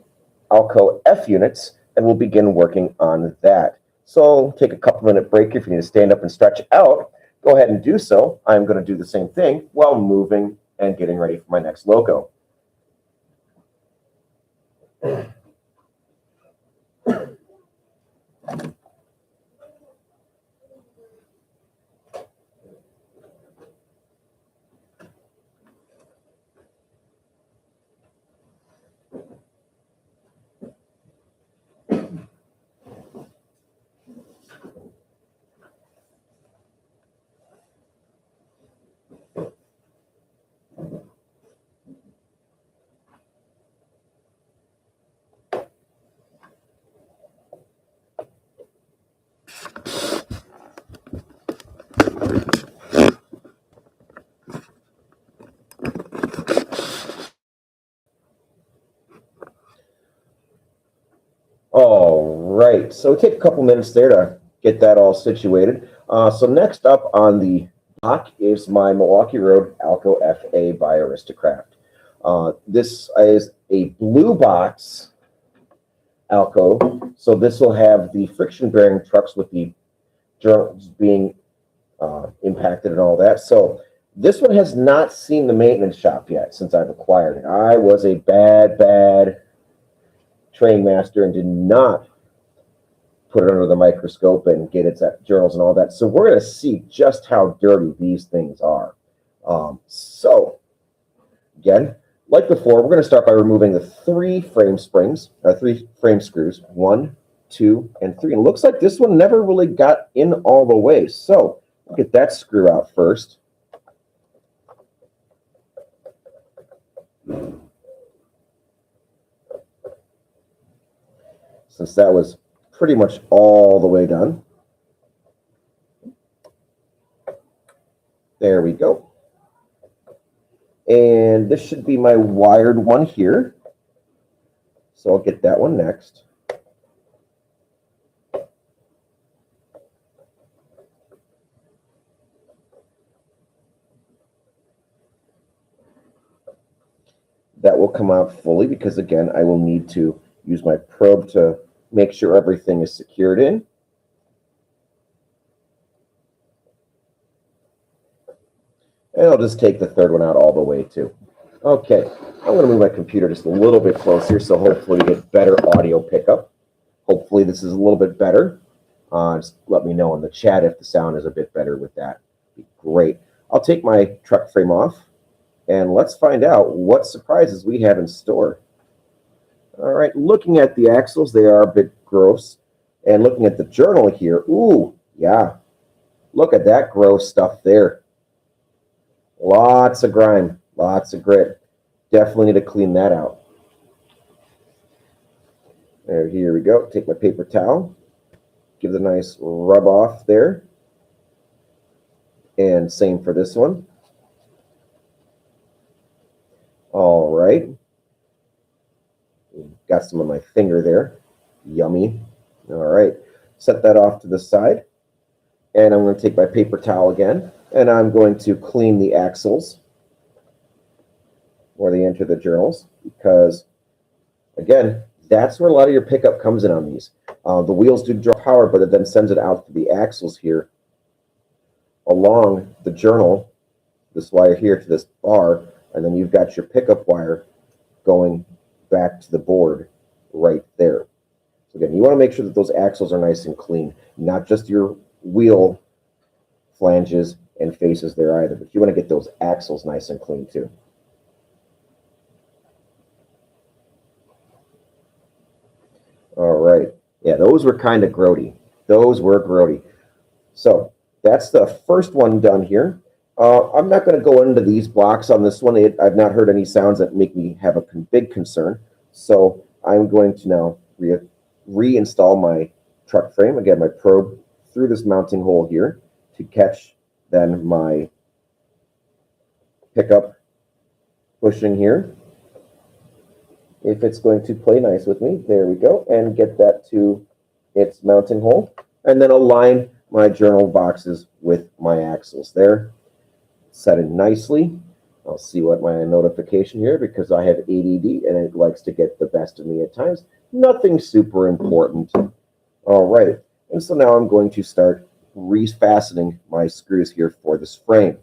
Alco F units and we'll begin working on that. So take a couple minute break. If you need to stand up and stretch out, go ahead and do so. I'm going to do the same thing while moving and getting ready for my next loco. All right, so take a couple minutes there to get that all situated. So next up on the block is my Milwaukee Road Alco FA by Aristocraft. This is a blue box Alco, so this will have the friction bearing trucks with the joints being impacted and all that. So this one has not seen the maintenance shop yet since I've acquired it. I was a bad train master and did not put it under the microscope and get its journals and all that. So we're going to see just how dirty these things are. So again, like before, we're going to start by removing the three frame screws, 1, 2, and 3. And it looks like this one never really got in all the way. So we'll get that screw out first. Since that was pretty much all the way done. There we go. And this should be my wired one here. So I'll get that one next. That will come out fully because, again, I will need to use my probe to make sure everything is secured in. And I'll just take the third one out all the way too. Okay, I'm going to move my computer just a little bit closer so hopefully we get better audio pickup. Hopefully this is a little bit better. Just let me know in the chat if the sound is a bit better with that. Be great. I'll take my truck frame off and let's find out what surprises we have in store. All right, looking at the axles, they are a bit gross. And looking at the journal here, ooh, yeah. Look at that gross stuff there. Lots of grime, lots of grit. Definitely need to clean that out. There, here we go. Take my paper towel. Give it a nice rub off there. And same for this one. All right. Got some on my finger there. Yummy. All right. Set that off to the side. And I'm going to take my paper towel again. And I'm going to clean the axles where they enter the journals. Because, again, that's where a lot of your pickup comes in on these. The wheels do draw power, but it then sends it out to the axles here along the journal, this wire here to this bar. And then you've got your pickup wire going back to the board right there. So again, you want to make sure that those axles are nice and clean, not just your wheel flanges and faces there either, but you want to get those axles nice and clean too. All right. Yeah, those were kind of grody. Those were grody. So that's the first one done here. I'm not going to go into these blocks on this one. I've not heard any sounds that make me have a big concern. So I'm going to now reinstall my truck frame. Again, my probe through this mounting hole here to catch then my pickup bushing here. If it's going to play nice with me, there we go, and get that to its mounting hole. And then align my journal boxes with my axles there. Set it nicely. I'll see what my notification here, because I have ADD and it likes to get the best of me at times. Nothing super important. All right, and so now I'm going to start refastening my screws here for this frame.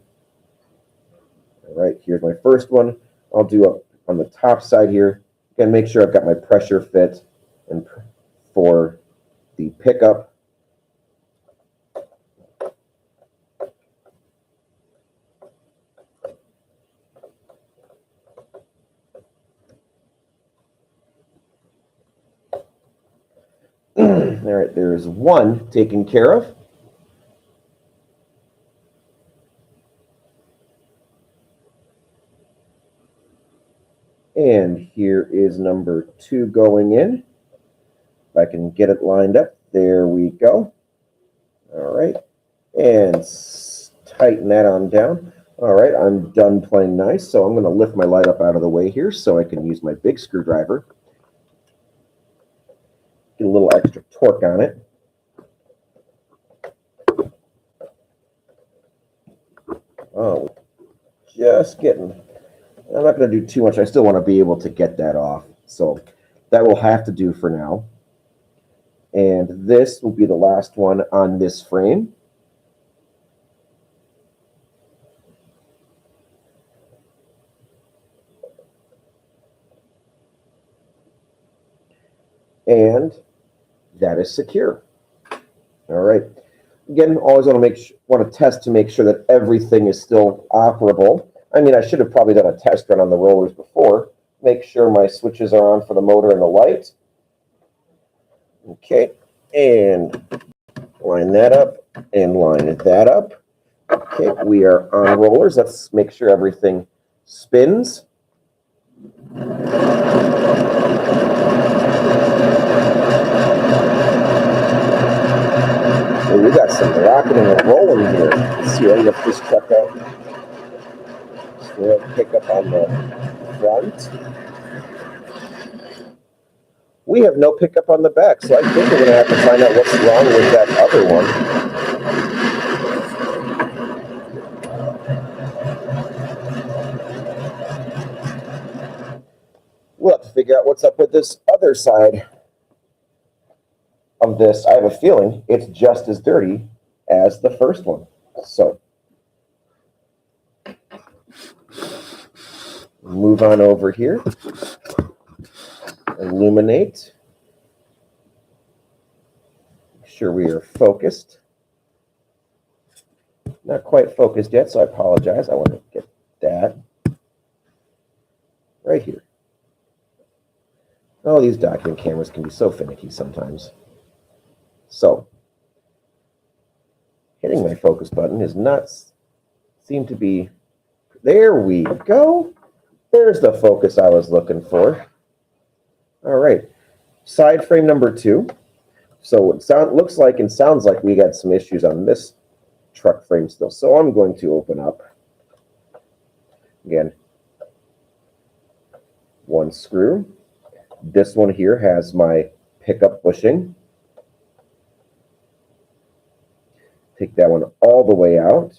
All right, here's my first one. I'll do up on the top side here. Again, make sure I've got my pressure fit and for the pickup. All right, there's one taken care of. And here is number 2 going in. If I can get it lined up, there we go. All right, and tighten that on down. All right, I'm done playing nice, so I'm going to lift my light up out of the way here so I can use my big screwdriver. Get a little extra torque on it. Oh, just getting. I'm not going to do too much. I still want to be able to get that off. So that will have to do for now. And this will be the last one on this frame. And that is secure. All right. Again, always want to test to make sure that everything is still operable. I mean, I should have probably done a test run on the rollers before. Make sure my switches are on for the motor and the light. Okay, and line that up and line that up. Okay, we are on rollers. Let's make sure everything spins. Well, we got some rocking and rolling here. Let's see, I get this truck out. So we'll pick up on the front. We have no pickup on the back, so I think we're going to have to find out what's wrong with that other one. We'll have to figure out what's up with this other side of this. I have a feeling it's just as dirty as the first one. So move on over here. Illuminate. Make sure we are focused. Not quite focused yet, so I apologize. I want to get that right here. Oh, these document cameras can be so finicky sometimes. So, hitting my focus button is not seem to be. There we go. There's the focus I was looking for. All right, side frame number 2. So it looks like and sounds like we got some issues on this truck frame still. So I'm going to open up again. One screw. This one here has my pickup bushing. Take that one all the way out.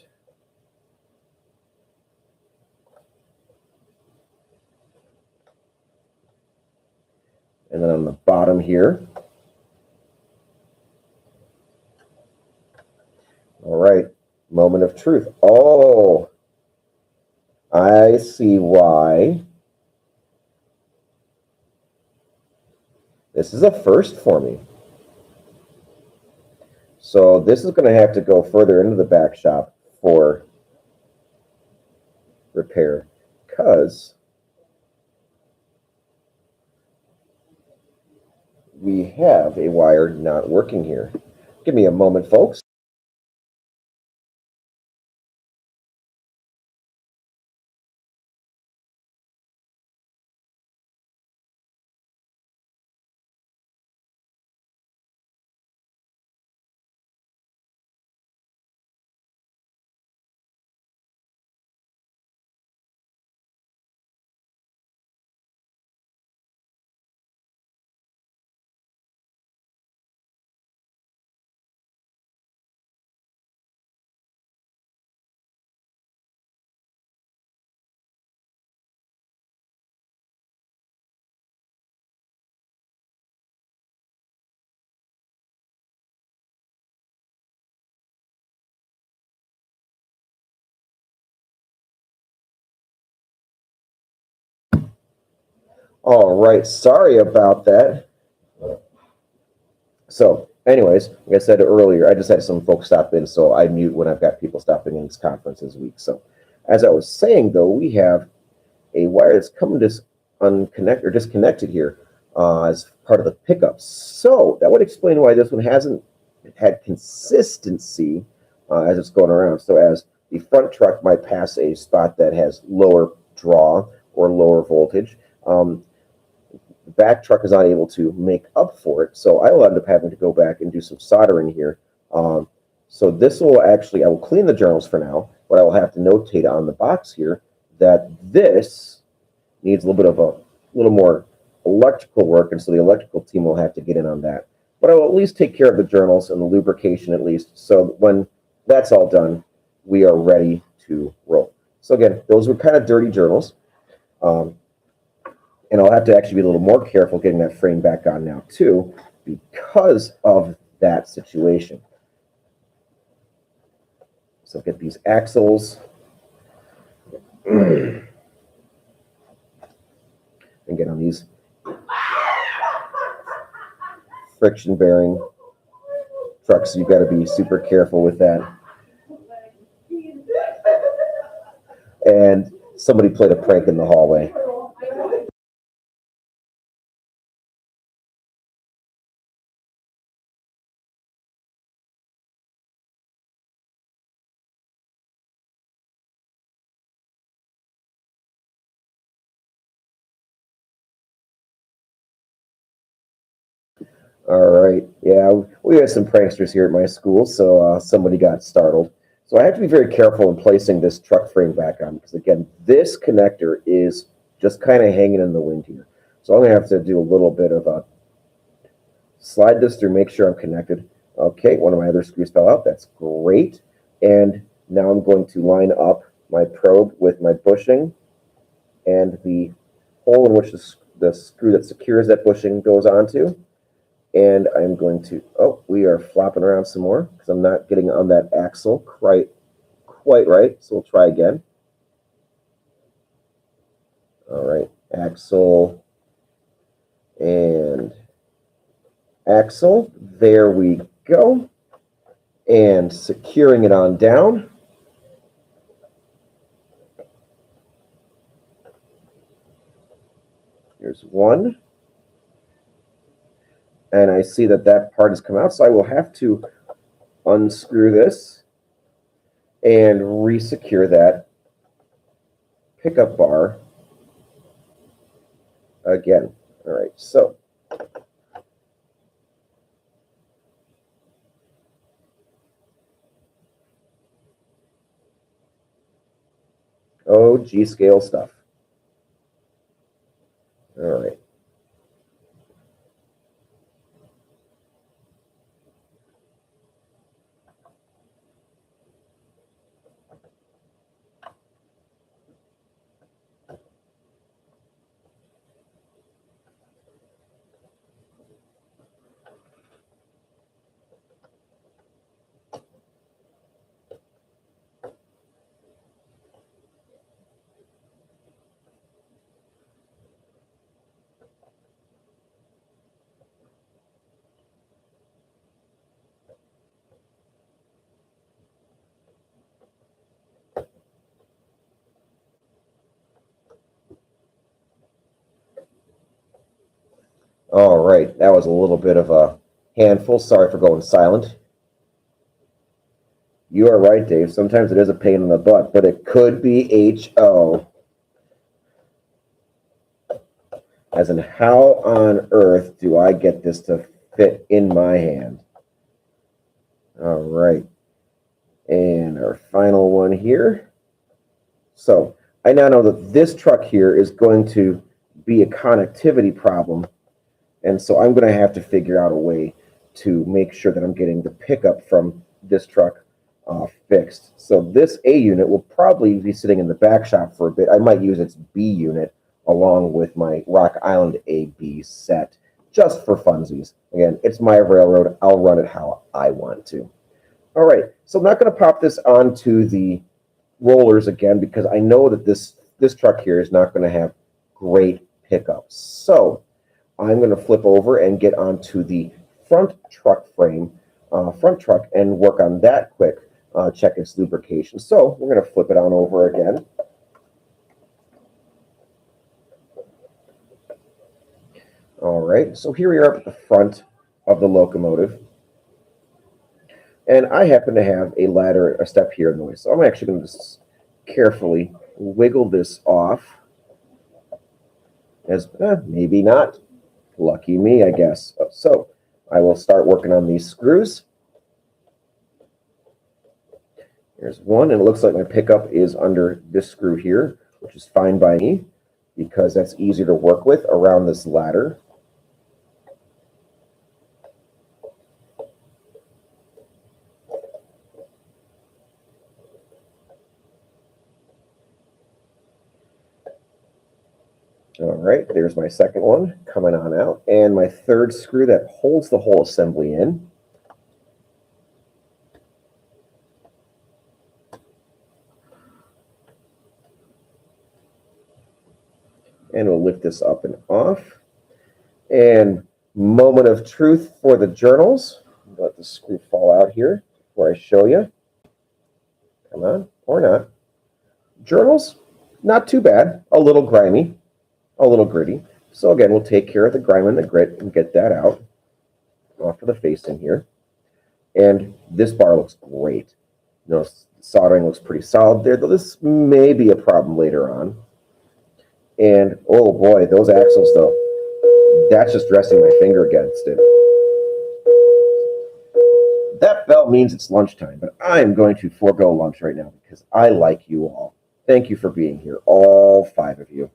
And then on the bottom here. All right, moment of truth. Oh, I see why This is a first for me. So this is going to have to go further into the back shop for repair because we have a wire not working here. Give me a moment, folks. All right, sorry about that. So, anyways, like I said earlier, I just had some folks stop in, so I mute when I've got people stopping in this conference this week. So, as I was saying, though, we have a wire that's coming unconnected or disconnected here as part of the pickup. So that would explain why this one hasn't had consistency as it's going around. So as the front truck might pass a spot that has lower draw or lower voltage, the back truck is not able to make up for it. So I will end up having to go back and do some soldering here. So this will actually, I will clean the journals for now, but I will have to notate on the box here that this needs a little bit of a little more electrical work, and so the electrical team will have to get in on that. But I will at least take care of the journals and the lubrication at least, so when that's all done, we are ready to roll. So again, those were kind of dirty journals, and I'll have to actually be a little more careful getting that frame back on now too, because of that situation. So get these axles. And get on these friction bearing trucks. You've got to be super careful with that. And somebody played a prank in the hallway. All right. Yeah, we had some pranksters here at my school, so somebody got startled. So I have to be very careful in placing this truck frame back on because, again, this connector is just kind of hanging in the wind here. So I'm going to have to do a little bit of a slide this through, make sure I'm connected. Okay, one of my other screws fell out. That's great. And now I'm going to line up my probe with my bushing and the hole in which the screw that secures that bushing goes onto. And I'm going to, oh, we are flopping around some more because I'm not getting on that axle quite right. So we'll try again. All right, axle and axle. There we go. And securing it on down. Here's one. And I see that that part has come out, so I will have to unscrew this and resecure that pickup bar again. All right, so G-scale stuff. All right. All right, that was a little bit of a handful. Sorry for going silent. You are right, Dave. Sometimes it is a pain in the butt, but it could be HO. As in, how on earth do I get this to fit in my hand? All right. And our final one here. So I now know that this truck here is going to be a connectivity problem. And so I'm going to have to figure out a way to make sure that I'm getting the pickup from this truck fixed. So this A unit will probably be sitting in the back shop for a bit. I might use its B unit along with my Rock Island AB set just for funsies. Again, it's my railroad. I'll run it how I want to. All right, so I'm not going to pop this onto the rollers again because I know that this truck here is not going to have great pickups. So I'm going to flip over and get onto the front truck frame, front truck, and work on that quick, check its lubrication. So we're going to flip it on over again. All right, so here we are at the front of the locomotive. And I happen to have a ladder, a step here in the way. So I'm actually going to just carefully wiggle this off. As maybe not. Lucky me, I guess. So I will start working on these screws. There's one, and it looks like my pickup is under this screw here, which is fine by me because that's easier to work with around this ladder. All right, there's my second one coming on out, and my third screw that holds the whole assembly in. And we'll lift this up and off. And moment of truth for the journals. Let the screw fall out here before I show you. Come on, or not. Journals, not too bad. A little grimy, a little gritty. So again, we'll take care of the grime and the grit and get that out off of the facing here. And this bar looks great. You know, soldering looks pretty solid there, though this may be a problem later on. And oh boy, those axles though, that's just resting my finger against it. That bell means it's lunchtime, but I am going to forego lunch right now because I like you all. Thank you for being here, all 5 of you.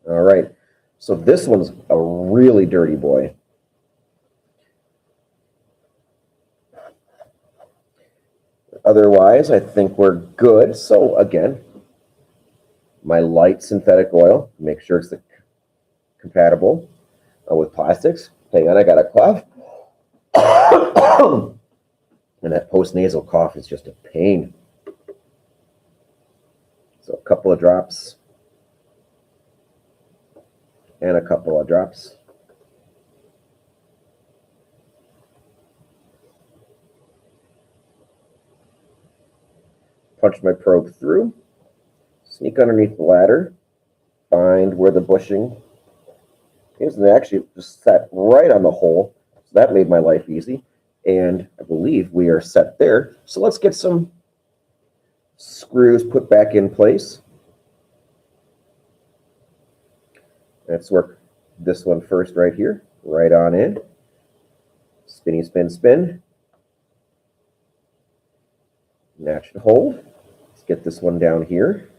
All right, so this one's a really dirty boy. Otherwise, I think we're good. So again, my light synthetic oil, make sure it's compatible with plastics. Hang on, I got a cough. And that post-nasal cough is just a pain. So a couple of drops. And a couple of drops. Punch my probe through, sneak underneath the ladder, find where the bushing is, and actually just set right on the hole. So that made my life easy. And I believe we are set there. So let's get some screws put back in place. Let's work this one first right here, right on in. Spinny, spin, spin. And that should hold. Let's get this one down here.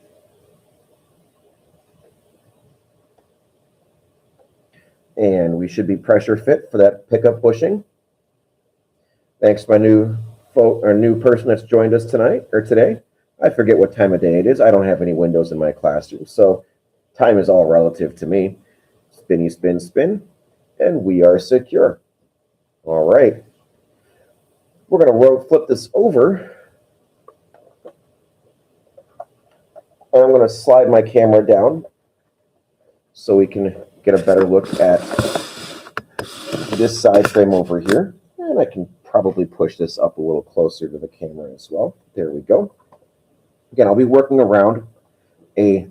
And we should be pressure fit for that pickup bushing. Thanks to my new person that's joined us tonight or today. I forget what time of day it is. I don't have any windows in my classroom, so time is all relative to me. Spinny, spin, spin, and we are secure. All right. We're going to flip this over. And I'm going to slide my camera down so we can get a better look at this side frame over here. And I can probably push this up a little closer to the camera as well. There we go. Again, I'll be working around a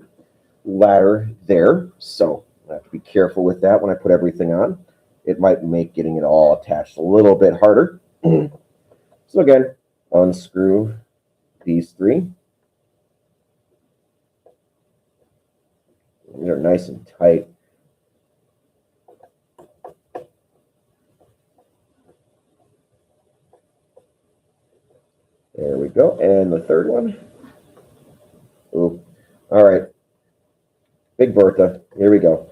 ladder there, so I have to be careful with that when I put everything on. It might make getting it all attached a little bit harder. So again, unscrew these three. They're nice and tight. There we go. And the third one. Ooh. All right. Big Bertha. Here we go.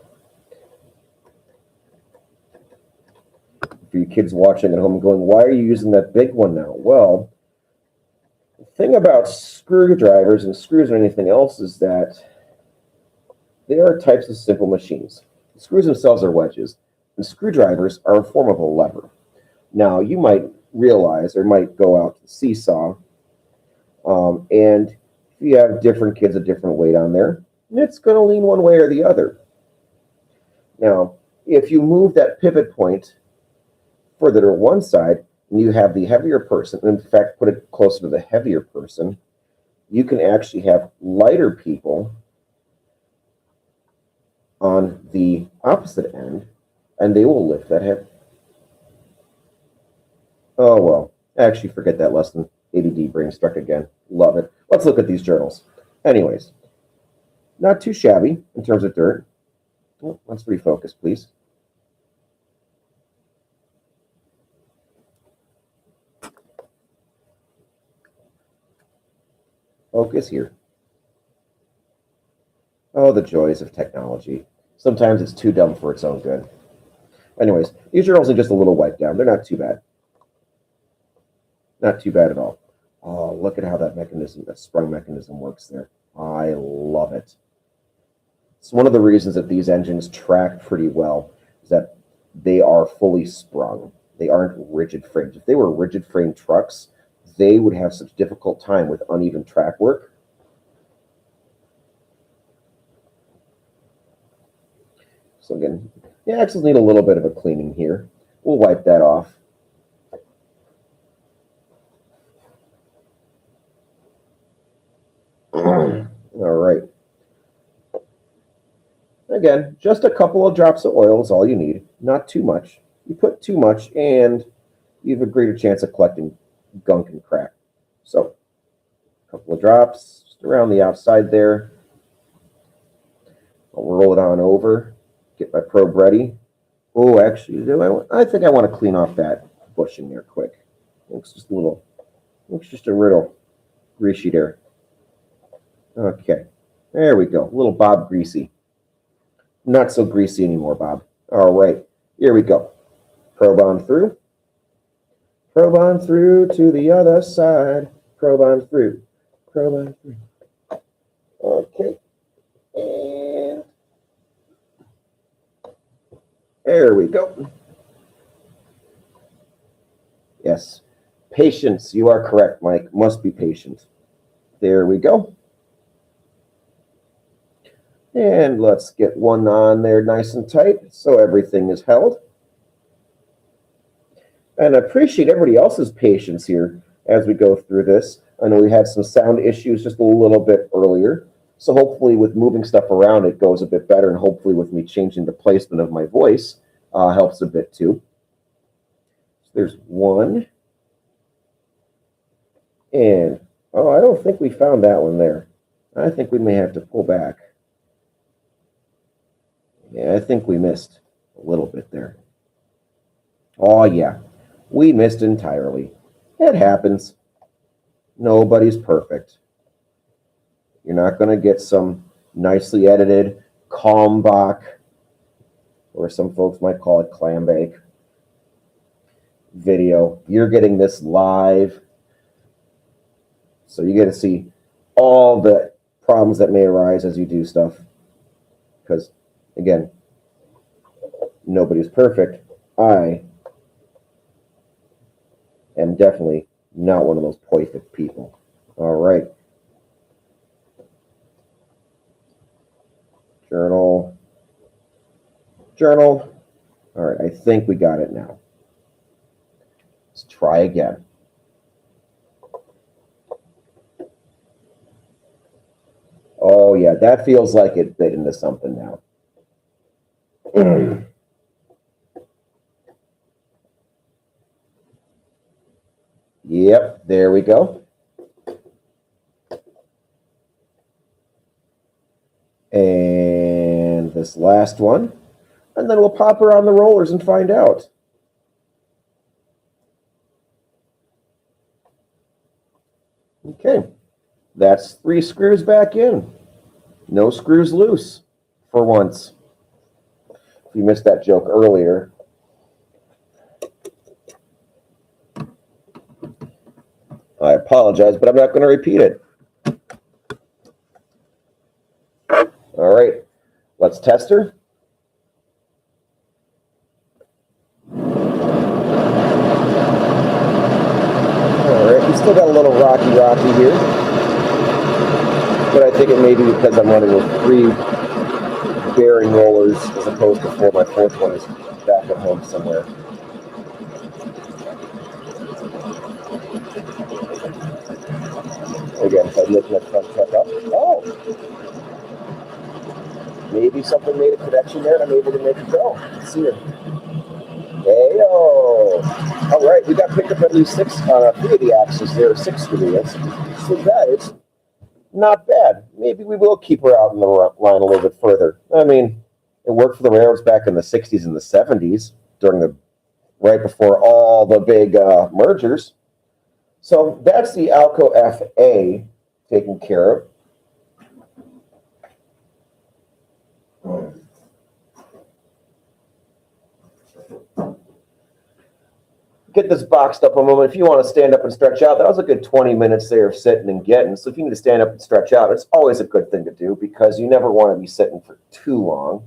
For you kids watching at home going, why are you using that big one now? Well, the thing about screwdrivers and screws or anything else is that they are types of simple machines. The screws themselves are wedges, and screwdrivers are a form of a lever. Now, you might realize or might go out to the seesaw, and if you have different kids, a different weight on there, it's going to lean one way or the other. Now, if you move that pivot point further to one side, and you have the heavier person, in fact, put it closer to the heavier person, you can actually have lighter people on the opposite end, and they will lift that head. Oh, well, actually, forget that lesson. ADD brain struck again. Love it. Let's look at these journals. Anyways, not too shabby in terms of dirt. Oh, let's refocus, please. Focus here. Oh, the joys of technology. Sometimes it's too dumb for its own good. Anyways, these journals are just a little wiped down. They're not too bad. Not too bad at all. Oh, look at how that mechanism, that sprung mechanism works there. I love it. It's one of the reasons that these engines track pretty well, is that they are fully sprung. They aren't rigid frames. If they were rigid frame trucks, they would have such difficult time with uneven track work. So again, the axles need a little bit of a cleaning here. We'll wipe that off. All right. Again, just a couple of drops of oil is all you need, not too much. You put too much and you have a greater chance of collecting gunk and crap. So, a couple of drops just around the outside there. I'll roll it on over, get my probe ready. Oh, actually, I think I want to clean off that bushing there quick. Looks just a little greasy there. Okay, there we go. A little Bob greasy. Not so greasy anymore, Bob. All right, here we go. Probe on through. Probe on through to the other side. Probe on through. Probe on through. Okay. And there we go. Yes. Patience. You are correct, Mike. Must be patient. There we go. And let's get one on there nice and tight so everything is held. And I appreciate everybody else's patience here as we go through this. I know we had some sound issues just a little bit earlier. So hopefully with moving stuff around, it goes a bit better. And hopefully with me changing the placement of my voice helps a bit too. So there's one. And, oh, I don't think we found that one there. I think we may have to pull back. Yeah, I think we missed a little bit there. Oh, yeah. We missed entirely. It happens. Nobody's perfect. You're not going to get some nicely edited Kalmbach, or some folks might call it clam bake video. You're getting this live. So you get to see all the problems that may arise as you do stuff. Because, again, nobody's perfect. I am definitely not one of those perfect people. All right. Journal. Journal. All right, I think we got it now. Let's try again. Oh, yeah, that feels like it bit into something now. Yep, there we go. And this last one. And then we'll pop her on the rollers and find out. Okay, that's 3 screws back in. No screws loose for once. If you missed that joke earlier. I apologize, but I'm not going to repeat it. All right, let's test her. All right, we still got a little rocky here. But I think it may be because I'm running with 3 bearing rollers as opposed to 4. My 4th one is back at home somewhere. Again, if I lift my front truck up, oh, maybe something made a connection there and I'm able to make it go. Let's see it. Hey-o. All right, we got picked up at least 3 of the axles there, 6 wheels. So that is not bad. Maybe we will keep her out in the line a little bit further. I mean, it worked for the railroads back in the 60s and the 70s right before all the big mergers. So that's the Alco FA taken care of. Get this boxed up a moment. If you want to stand up and stretch out, that was a good 20 minutes there of sitting and getting. So if you need to stand up and stretch out, it's always a good thing to do because you never want to be sitting for too long.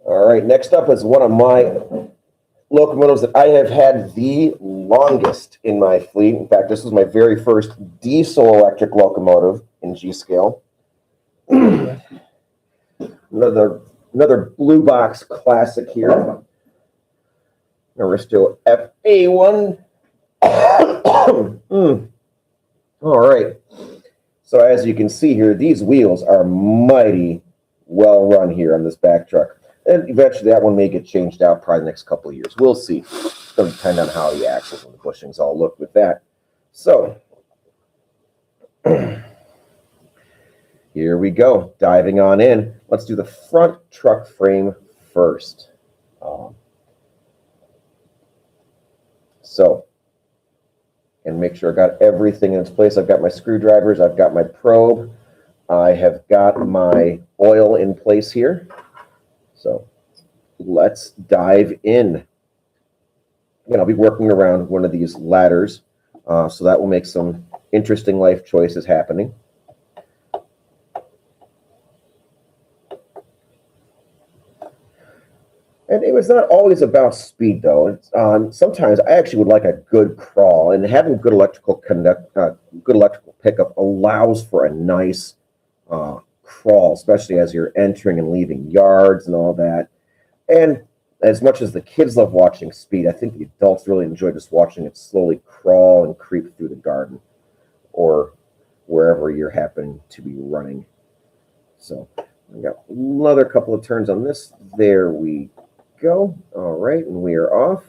All right, next up is one of my locomotives that I have had the longest in my fleet. In fact, this was my very first diesel electric locomotive in G-scale. Another blue box classic here. Aristo FA1. All right. So as you can see here, these wheels are mighty well run here on this back truck. And eventually that one may get changed out probably the next couple of years. We'll see. It's going to depend on how the axles and the bushings all look with that. So here we go, diving on in. Let's do the front truck frame first. And make sure I got everything in its place. I've got my screwdrivers, I've got my probe, I have got my oil in place here. So let's dive in. Again, I'll be working around one of these ladders, so that will make some interesting life choices happening. And it was not always about speed, though. Sometimes I actually would like a good crawl, and having good electrical pickup allows for a nice crawl, especially as you're entering and leaving yards and all that. And as much as the kids love watching speed, I think the adults really enjoy just watching it slowly crawl and creep through the garden or wherever you're happening to be running. So I got another couple of turns on this. There we go. All right, and we are off.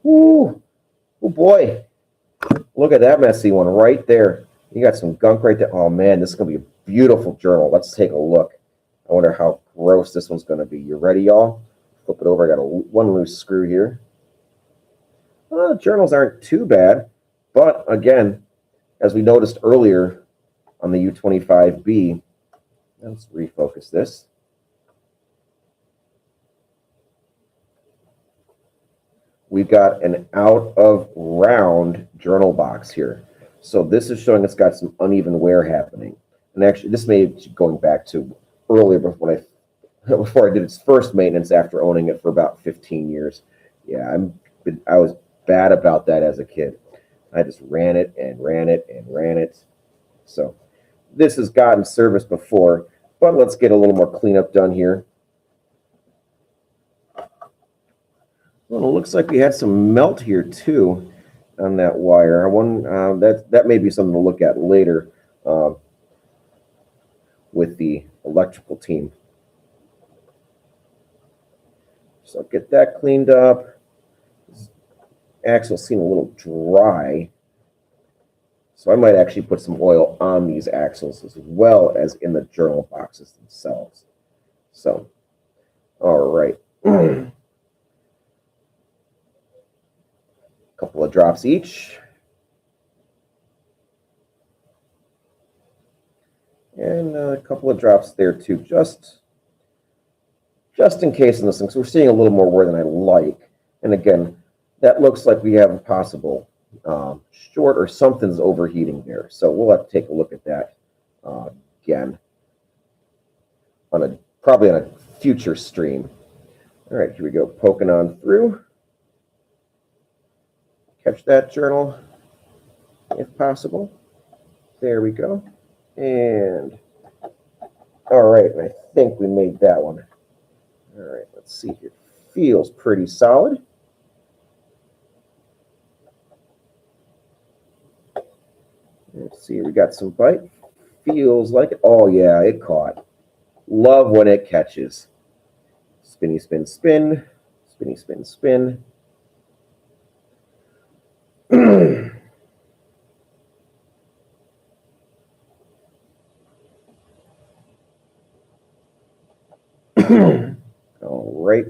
Ooh, oh boy. Look at that messy one right there. You got some gunk right there. Oh man, this is going to be a beautiful journal. Let's take a look. I wonder how gross this one's going to be. You ready, y'all? Flip it over. I got one loose screw here. The journals aren't too bad, but again, as we noticed earlier on the U25B, let's refocus this. We've got an out of round journal box here. So this is showing it's got some uneven wear happening. And actually, this may be going back to earlier before I did its first maintenance after owning it for about 15 years. Yeah, I was bad about that as a kid. I just ran it and ran it and ran it. So this has gotten service before, but let's get a little more cleanup done here. Well, it looks like we had some melt here too on that wire. That may be something to look at later with the electrical team. So get that cleaned up. This axle seems a little dry, so I might actually put some oil on these axles as well as in the journal boxes themselves. So, all right. Couple of drops each. And a couple of drops there too, just in case in this thing. So we're seeing a little more wear than I like. And again, that looks like we have a possible short or something's overheating there. So we'll have to take a look at that again probably on a future stream. All right, here we go, poking on through. Catch that journal if possible. There we go. And all right, and I think we made that one. All right, let's see here. Feels pretty solid. Let's see, we got some bite. Feels like it. Oh yeah, it caught. Love when it catches. Spinny, spin, spin. Spinny, spin, spin. All right.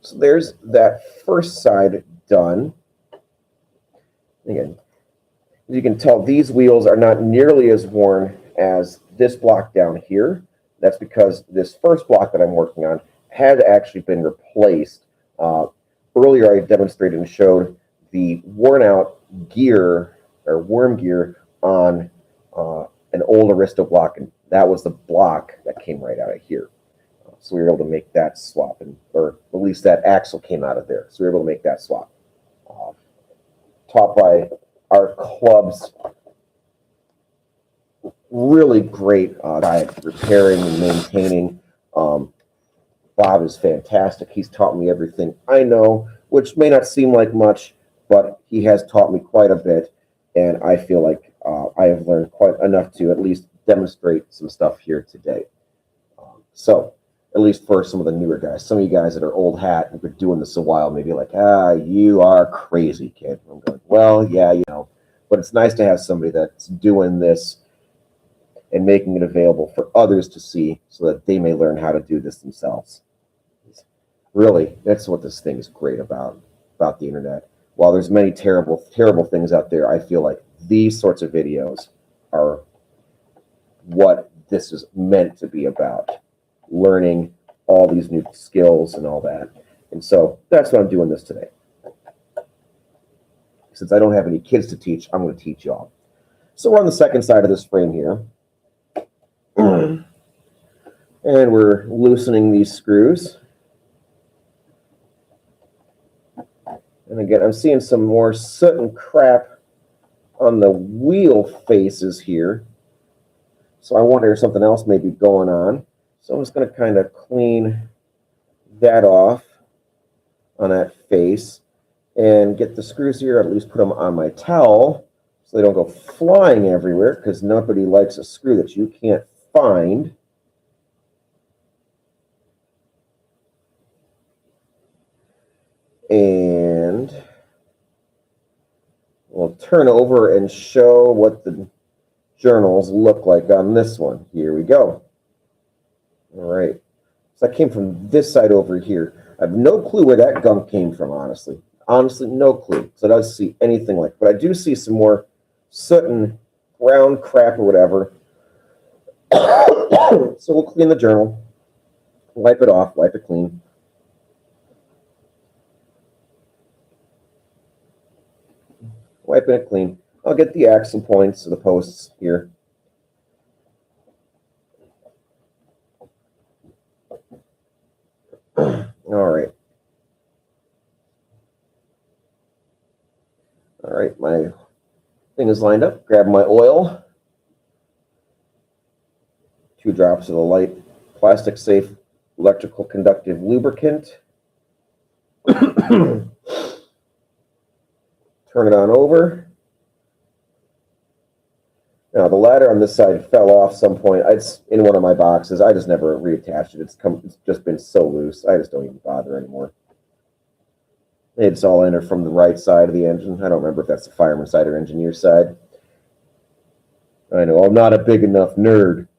So there's that first side done. Again, as you can tell, these wheels are not nearly as worn as this block down here. That's because this first block that I'm working on had actually been replaced. Earlier, I demonstrated and showed the worn out gear or worm gear on an old Aristo block, and that was the block that came right out of here. So we were able to make that swap, or at least that axle came out of there. So we were able to make that swap. Taught by our club's really great guy at repairing and maintaining. Bob is fantastic. He's taught me everything I know, which may not seem like much, but he has taught me quite a bit, and I feel like I have learned quite enough to at least demonstrate some stuff here today. So, at least for some of the newer guys, some of you guys that are old hat and been doing this a while, maybe like, you are crazy, kid. I'm going, well, yeah, you know, but it's nice to have somebody that's doing this and making it available for others to see so that they may learn how to do this themselves. Really, that's what this thing is great about the internet. While there's many terrible things out there, I feel like these sorts of videos are what this is meant to be about. Learning all these new skills and all that. And so that's what I'm doing this today. Since I don't have any kids to teach, I'm going to teach y'all. So we're on the second side of this frame here. And we're loosening these screws. And again, I'm seeing some more soot and crap on the wheel faces here. So I wonder if something else may be going on. So I'm just going to kind of clean that off on that face and get the screws here, at least put them on my towel so they don't go flying everywhere, because nobody likes a screw that you can't find. And we'll turn over and show what the journals look like on this one. Here we go. All right. So that came from this side over here. I have no clue where that gunk came from, honestly. Honestly, no clue. So I don't see anything like. But I do see some more soot and brown crap or whatever. So we'll clean the journal, wipe it off, wipe it clean. Wiping it clean. I'll get the accent points of the posts here. All right. All right, my thing is lined up. Grab my oil. 2 drops of the light plastic safe electrical conductive lubricant. Turn it on over. Now the ladder on this side fell off some point. It's in one of my boxes. I just never reattached it. It's just been so loose. I just don't even bother anymore. It's all in from the right side of the engine. I don't remember if that's the fireman side or engineer side. I know I'm not a big enough nerd.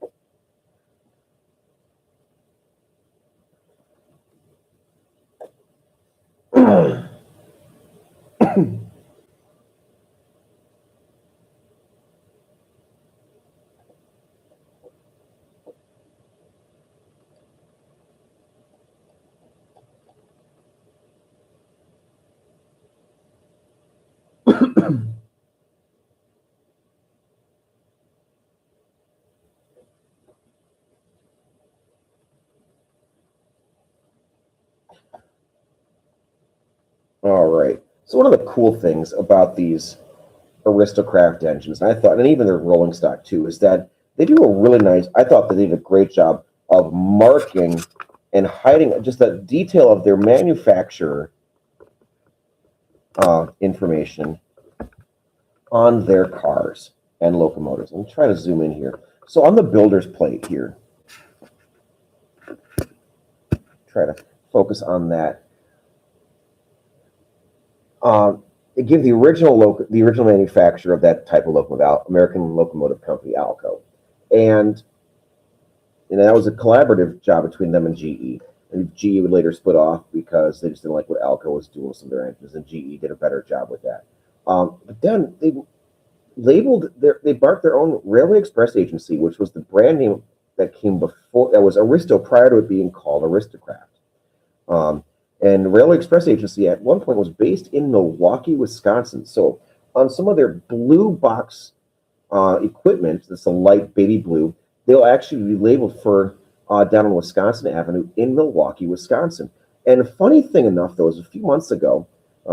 All right. So one of the cool things about these Aristocraft engines, and I thought, and even their rolling stock too, is that they do a really nice. I thought they did a great job of marking and hiding just the detail of their manufacturer information on their cars and locomotives. Let me try to zoom in here. So on the builder's plate here, try to focus on that. It gives the original manufacturer of that type of locomotive, American Locomotive Company, ALCO, and that was a collaborative job between them and GE. And GE would later split off because they just didn't like what ALCO was doing with some of their engines, and GE did a better job with that. But then they marked their own Railway Express Agency, which was the brand name that came before, that was Aristo prior to it being called Aristocraft. And Railway Express Agency at one point was based in Milwaukee, Wisconsin. So on some of their blue box equipment, that's a light baby blue, they'll actually be labeled for down on Wisconsin Avenue in Milwaukee, Wisconsin. And a funny thing enough, though, is a few months ago,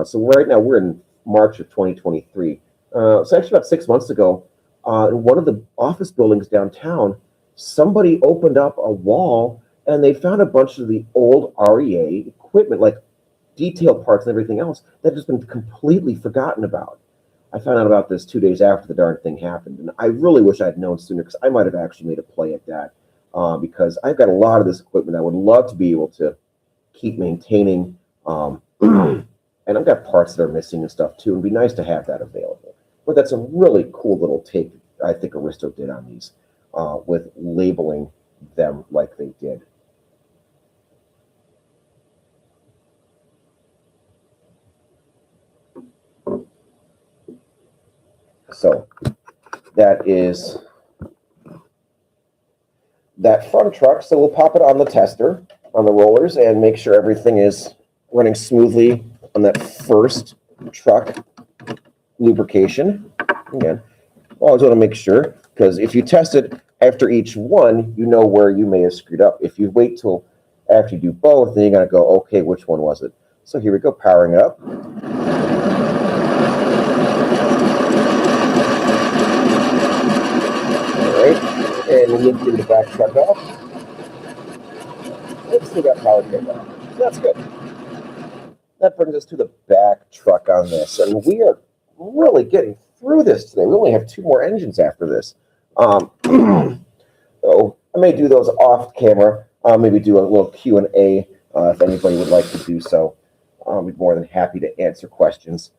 so right now we're in March of 2023. So actually about 6 months ago, in one of the office buildings downtown, somebody opened up a wall and they found a bunch of the old REA equipment, like detail parts and everything else, that had just been completely forgotten about. I found out about this 2 days after the darn thing happened, and I really wish I'd known sooner, because I might have actually made a play at that, because I've got a lot of this equipment I would love to be able to keep maintaining, and I've got parts that are missing and stuff too. It'd be nice to have that available. But that's a really cool little take I think Aristo did on these, with labeling them like they did. So that is that front truck. So we'll pop it on the tester, on the rollers, and make sure everything is running smoothly on that first truck lubrication. Again, always want to make sure, because if you test it after each one, you know where you may have screwed up. If you wait till after you do both, then you got to go, okay, which one was it? So here we go, powering it up. And lifting the back truck off. It's still got power turned off. So that's good. That brings us to the back truck on this. And we are really getting through this today. We only have 2 more engines after this. So I may do those off camera. Maybe do a little Q&A if anybody would like to do so. I'll be more than happy to answer questions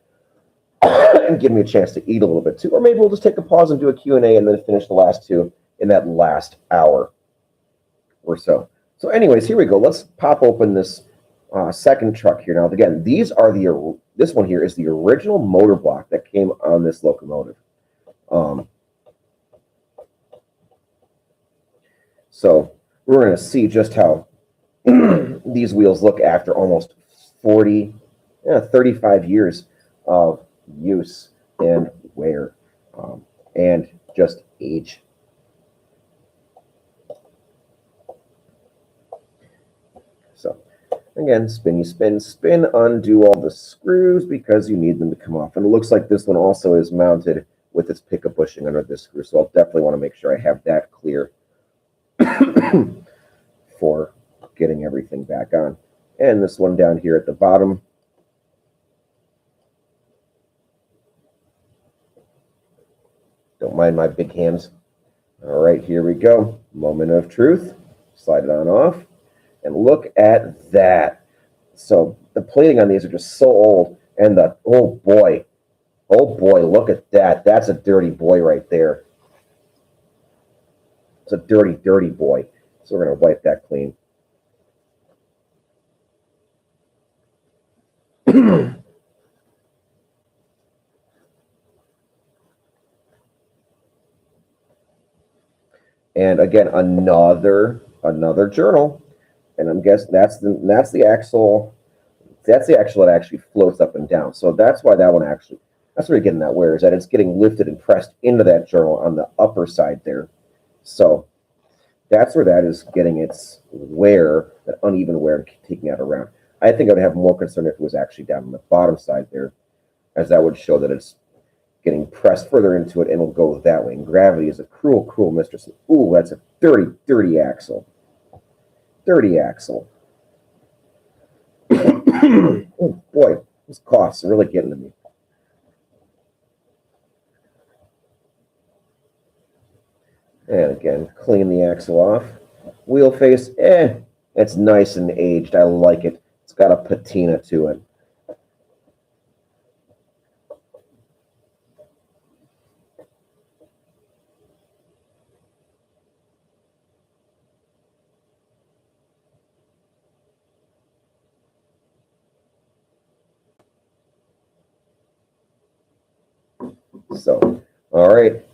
and give me a chance to eat a little bit too. Or maybe we'll just take a pause and do a Q&A and then finish the last 2 in that last hour or so. So anyways, here we go. Let's pop open this second truck here. Now, again, these are this one here is the original motor block that came on this locomotive. So we're going to see just how these wheels look after almost 35 years of use and wear, and just age. So again, spin, you spin, spin, undo all the screws because you need them to come off. And it looks like this one also is mounted with its pickup bushing under this screw. So I'll definitely want to make sure I have that clear for getting everything back on. And this one down here at the bottom. Don't mind my big hands. All right, here we go. Moment of truth. Slide it on off. And look at that. So the plating on these are just so old. And oh boy, look at that. That's a dirty boy right there. It's a dirty, dirty boy. So we're going to wipe that clean. And again, another journal. And I'm guessing that's the axle. That's the axle that actually floats up and down. So that's why that one actually, that's where you're getting that wear, is that it's getting lifted and pressed into that journal on the upper side there. So that's where that is getting its wear, that uneven wear, and taking that around. I think I would have more concern if it was actually down on the bottom side there, as that would show that it's getting pressed further into it and it'll go that way. And gravity is a cruel, cruel mistress. Ooh, that's a dirty, dirty axle. Dirty axle. Oh boy, these coughs are really getting to me. And again, clean the axle off. Wheel face, it's nice and aged. I like it. It's got a patina to it. So, all right,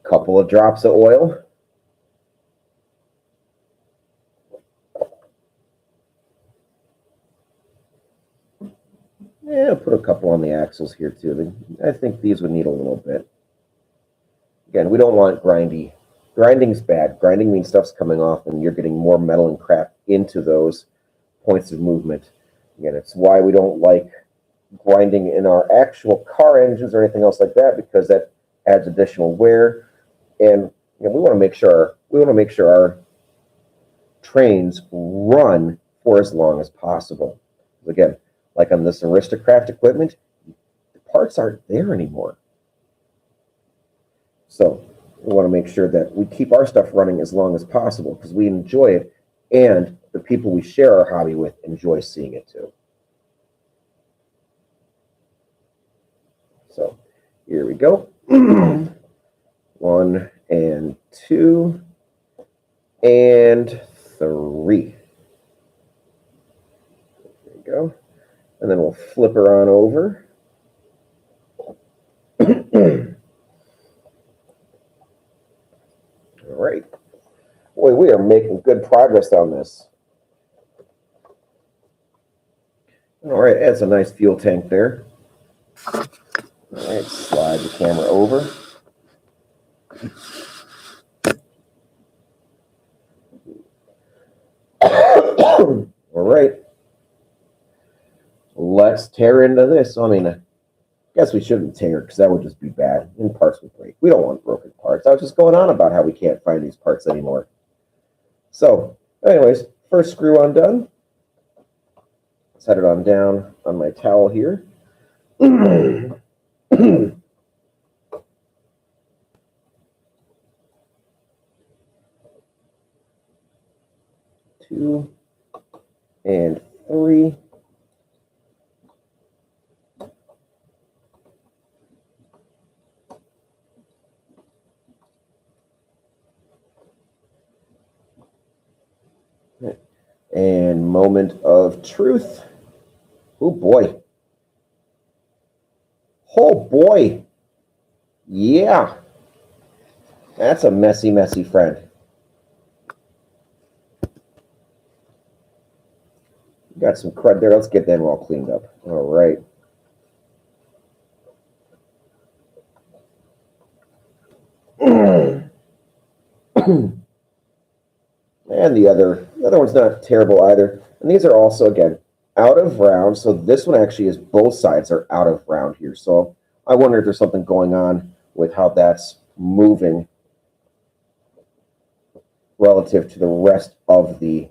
couple of drops of oil. Yeah, put a couple on the axles here too. I think these would need a little bit. Again, we don't want grindy. Grinding's bad. Grinding means stuff's coming off and you're getting more metal and crap into those points of movement. Again, it's why we don't like grinding in our actual car engines or anything else like that, because that adds additional wear. And we want to make sure our trains run for as long as possible. Again, like on this Aristocraft equipment, the parts aren't there anymore. So we want to make sure that we keep our stuff running as long as possible because we enjoy it, and the people we share our hobby with enjoy seeing it too. So here we go. 1 and 2 and 3. There we go. And then we'll flip her on over. All right. Boy, we are making good progress on this. All right, that's a nice fuel tank there. All right, slide the camera over. All right. Let's tear into this. I mean, I guess we shouldn't tear because that would just be bad and parts would break. We don't want broken parts. I was just going on about how we can't find these parts anymore. So, anyways, first screw undone. Set it on down on my towel here. 2 and 3. And moment of truth. Oh boy. Oh boy. Yeah. That's a messy, messy friend. Got some crud there. Let's get them all cleaned up. All right. And the other one's not terrible either. And these are also, again, out of round. So this one actually is both sides are out of round here. So I wonder if there's something going on with how that's moving relative to the rest of the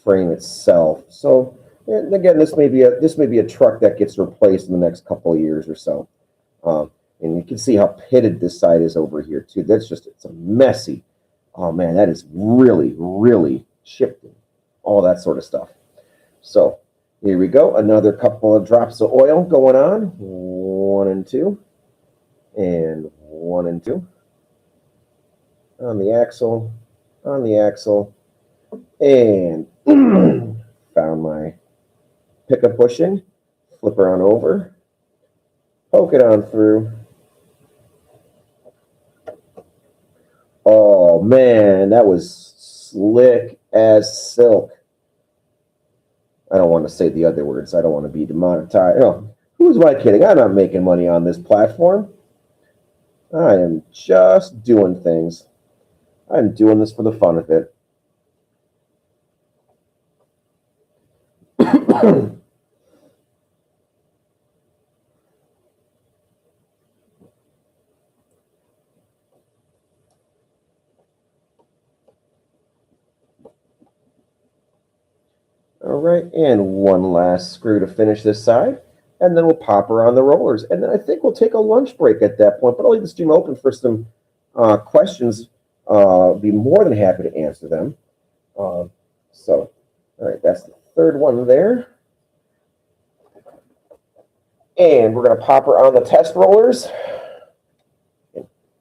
frame itself. So and again, this may be a truck that gets replaced in the next couple of years or so. And you can see how pitted this side is over here too. It's a messy. Oh man, that is really, really chipped and all that sort of stuff. So here we go. Another couple of drops of oil going on. 1 and 2. And 1 and 2. On the axle. And found my pickup bushing. Flip her on over. Poke it on through. Oh man, that was slick as silk. I don't want to say the other words. I don't want to be demonetized. No, who am I kidding? I'm not making money on this platform. I am just doing things. I'm doing this for the fun of it. All right, and one last screw to finish this side, and then we'll pop her on the rollers. And then I think we'll take a lunch break at that point, but I'll leave the stream open for some questions. Be more than happy to answer them. All right, that's the third one there. And we're going to pop her on the test rollers.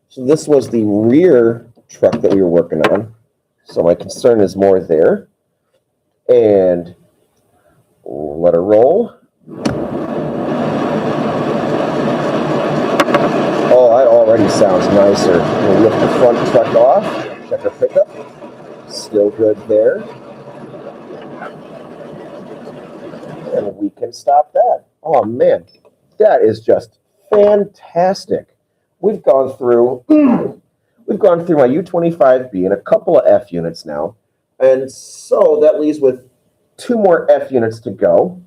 So this was the rear truck that we were working on. So my concern is more there. And let her roll. Oh, that already sounds nicer. We'll lift the front truck off. Check her pickup. Still good there. And we can stop that. Oh man, that is just fantastic. We've gone through my U25B and a couple of F units now. And so that leaves with 2 more F units to go.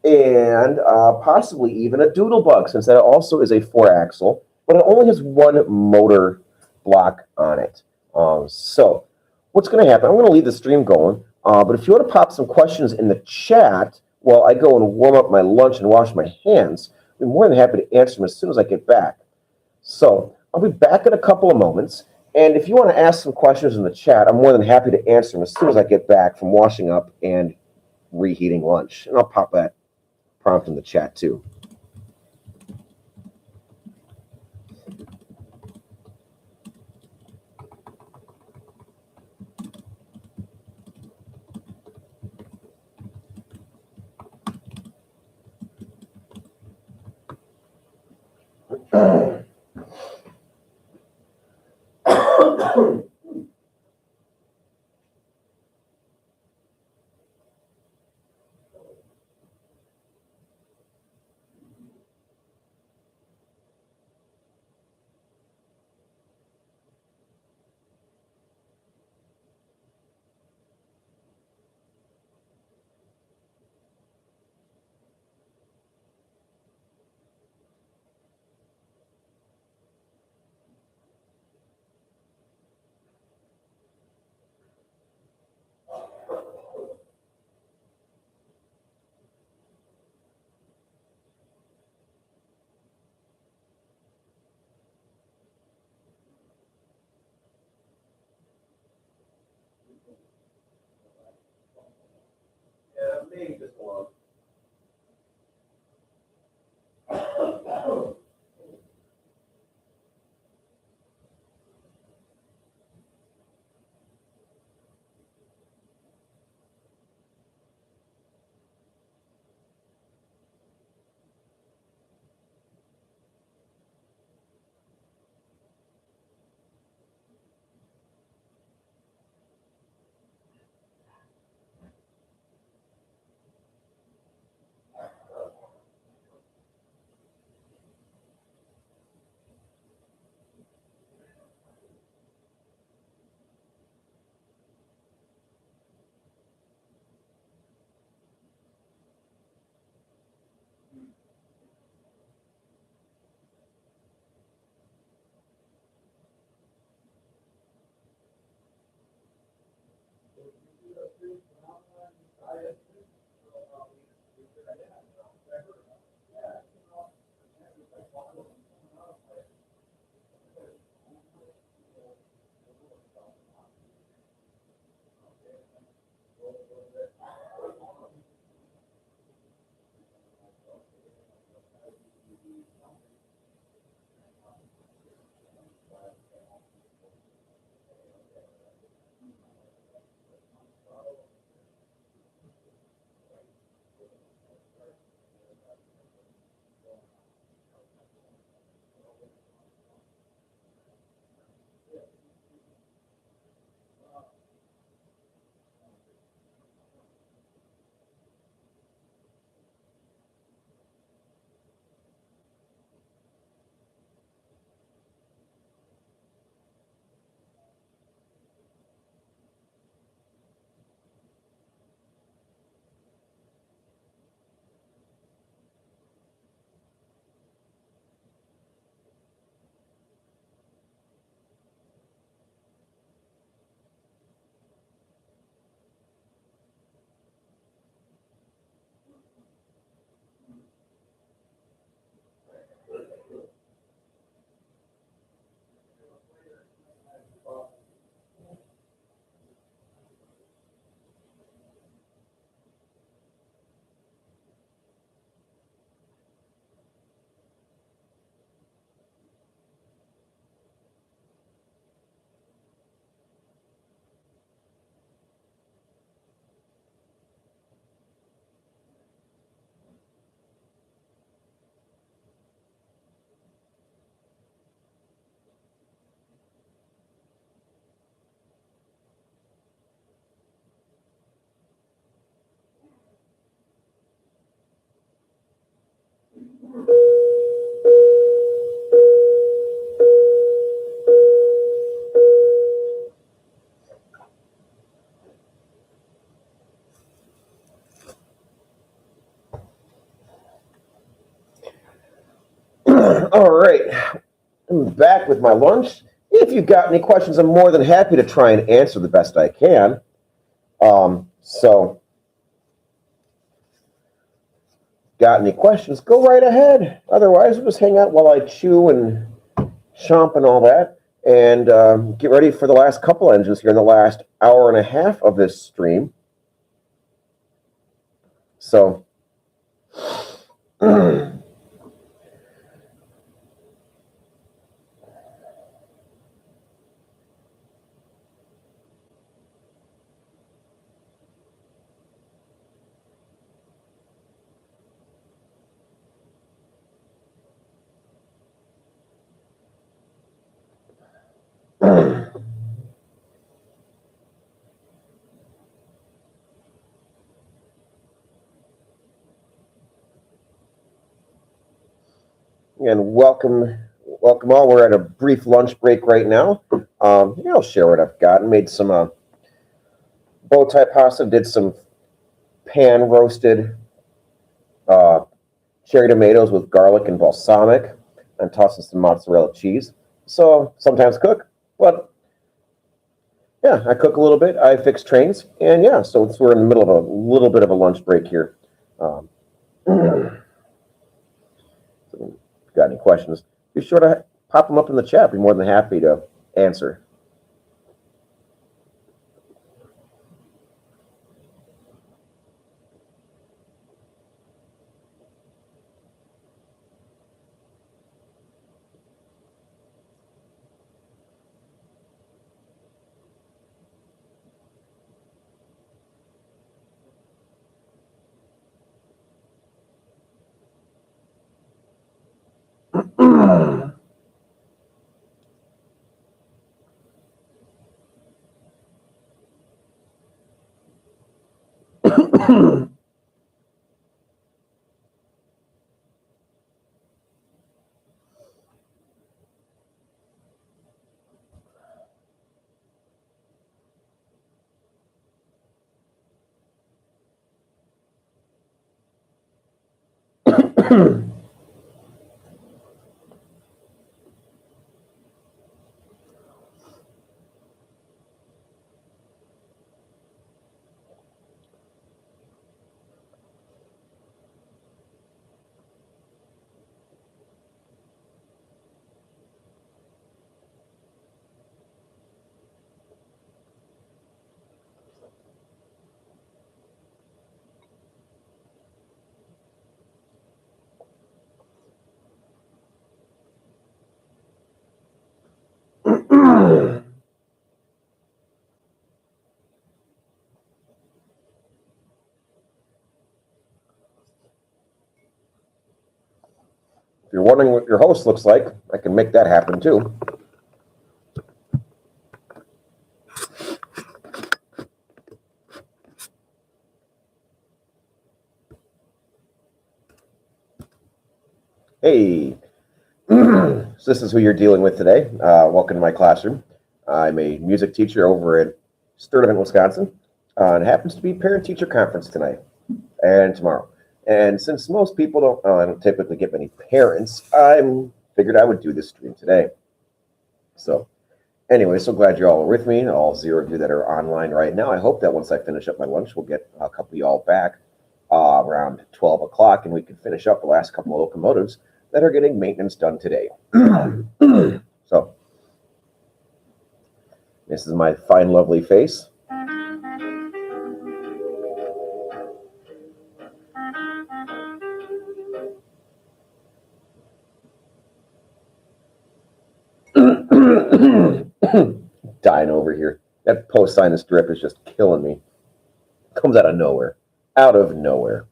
And possibly even a Doodlebug, since that also is a 4-axle, but it only has 1 motor block on it. So what's going to happen, I'm going to leave the stream going, but if you want to pop some questions in the chat while I go and warm up my lunch and wash my hands, I'm more than happy to answer them as soon as I get back. So I'll be back in a couple of moments. And if you want to ask some questions in the chat, I'm more than happy to answer them as soon as I get back from washing up and reheating lunch. And I'll pop that prompt in the chat too. Maybe just one. I'm back with my lunch. If you've got any questions, I'm more than happy to try and answer the best I can. So, got any questions? Go right ahead. Otherwise, we'll just hang out while I chew and chomp and all that, and get ready for the last couple engines here in the last hour and a half of this stream. So, and welcome all. We're at a brief lunch break right now. I'll share what I've got. Made some bow tie pasta. Did some pan roasted cherry tomatoes with garlic and balsamic, and tossing some mozzarella cheese. So sometimes cook, but yeah, I cook a little bit. I fix trains, and yeah, so we're in the middle of a little bit of a lunch break here. So got any questions, be sure to pop them up in the chat. Be more than happy to answer. If you're wondering what your host looks like, I can make that happen too. Hey, so this is who you're dealing with today. Welcome to my classroom. I'm a music teacher over at Sturtevant, Wisconsin, and it happens to be parent-teacher conference tonight and tomorrow. And since most people I don't typically get many parents, I figured I would do this stream today. So anyway, so glad you're all with me, all 0 of you that are online right now. I hope that once I finish up my lunch, we'll get a couple of y'all back around 12 o'clock, and we can finish up the last couple of locomotives that are getting maintenance done today. So this is my fine, lovely face. Dying over here. That post-sinus drip is just killing me. Comes out of nowhere. Out of nowhere.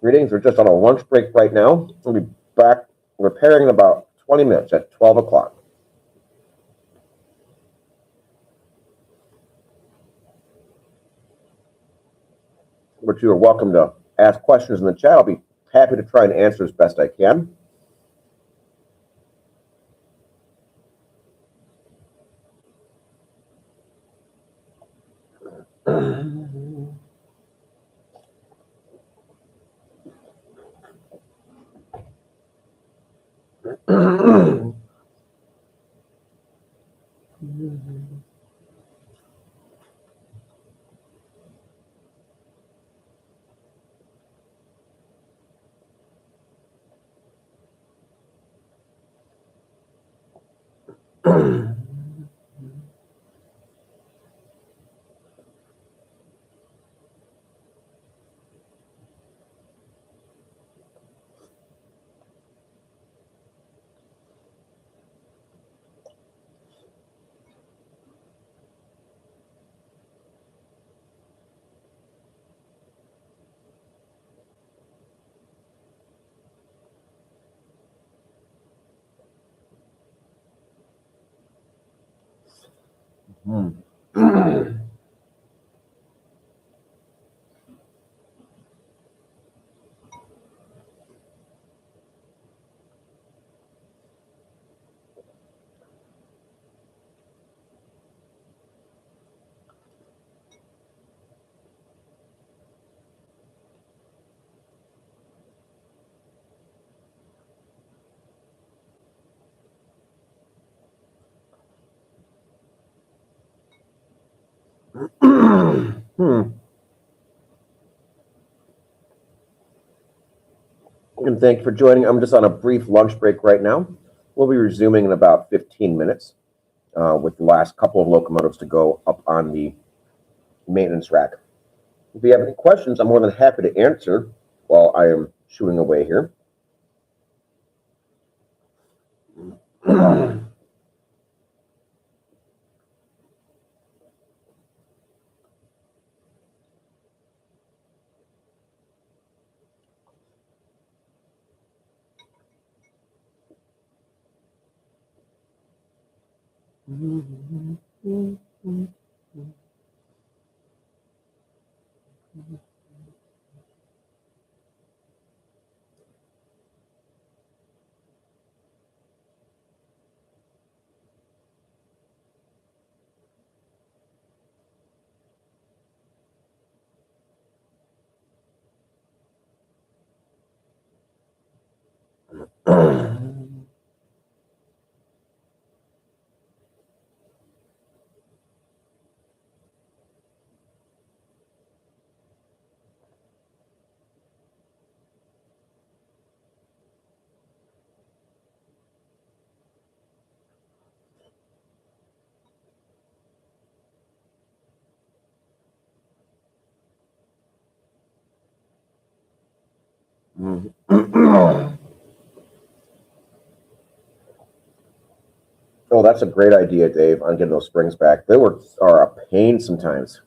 Greetings. We're just on a lunch break right now. We'll be back repairing in about 20 minutes at 12 o'clock. But you are welcome to ask questions in the chat. I'll be happy to try and answer as best I can. And thank you for joining. I'm just on a brief lunch break right now. We'll be resuming in about 15 minutes with the last couple of locomotives to go up on the maintenance rack. If you have any questions, I'm more than happy to answer while I am chewing away here. Oh, that's a great idea, Dave, on getting those springs back. They are a pain sometimes.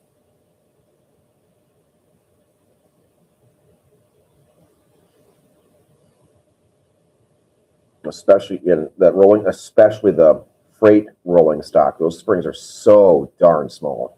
Especially in that rolling, especially the freight rolling stock. Those springs are so darn small.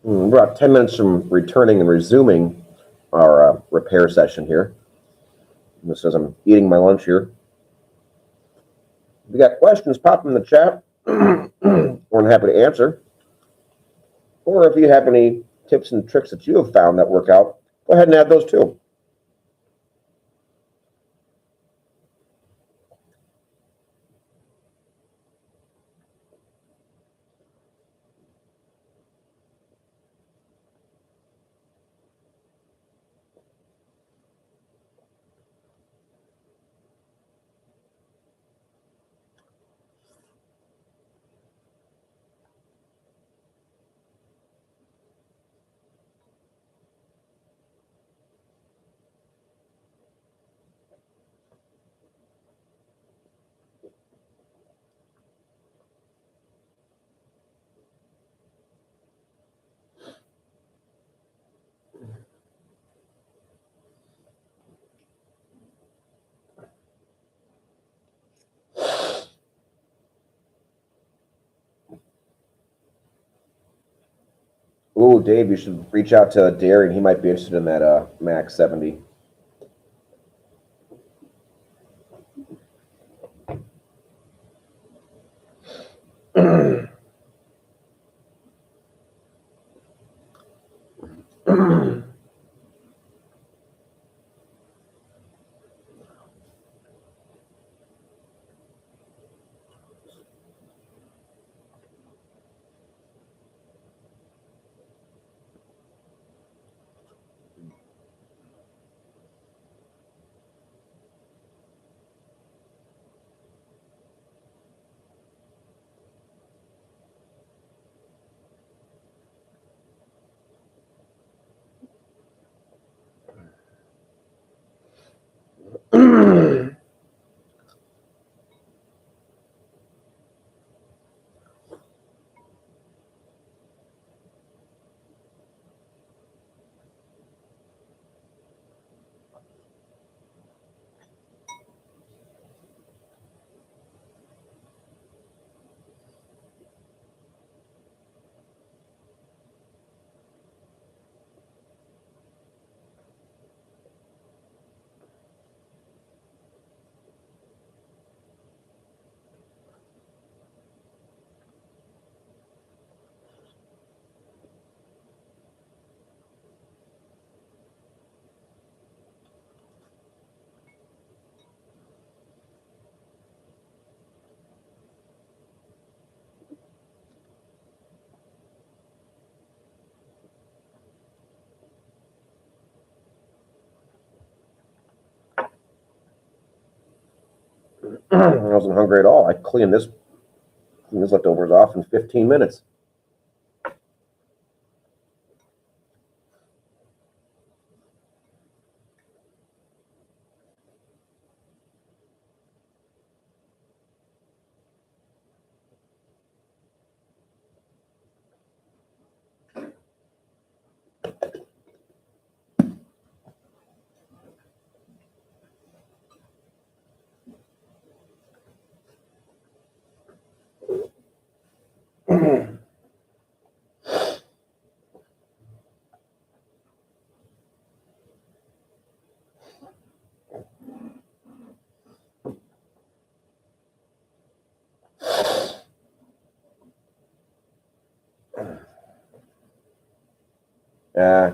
We're about 10 minutes from returning and resuming our repair session here. This says I'm eating my lunch here. If you got questions, pop them in the chat. We're happy to answer. Or if you have any tips and tricks that you have found that work out, go ahead and add those too. Ooh, Dave, you should reach out to Darian. He might be interested in that Max 70. I wasn't hungry at all. I cleaned this leftovers off in 15 minutes.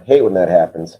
Hate when that happens.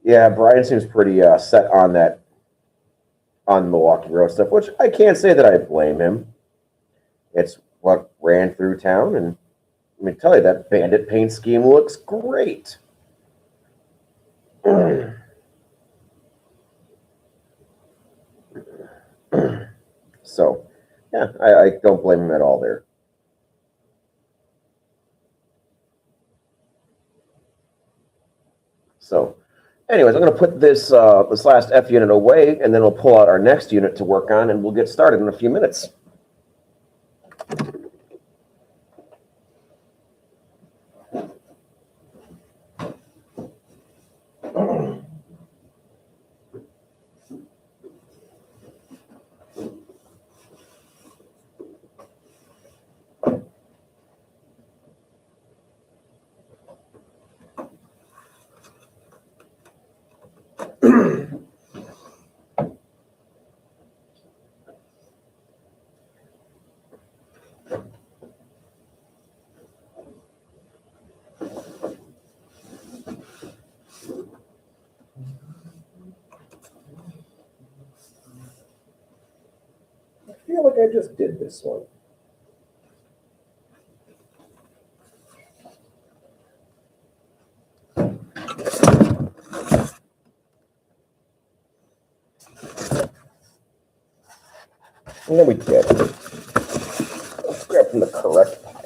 Yeah, Brian seems pretty set on that, on Milwaukee Road stuff, which I can't say that I blame him. It's what ran through town, and let me tell you, that bandit paint scheme looks great. So, yeah, I don't blame him at all there. So, anyways, I'm going to put this this last F unit away, and then we'll pull out our next unit to work on, and we'll get started in a few minutes. I feel like I just did this one. No, we did. Let's grab from the correct pile.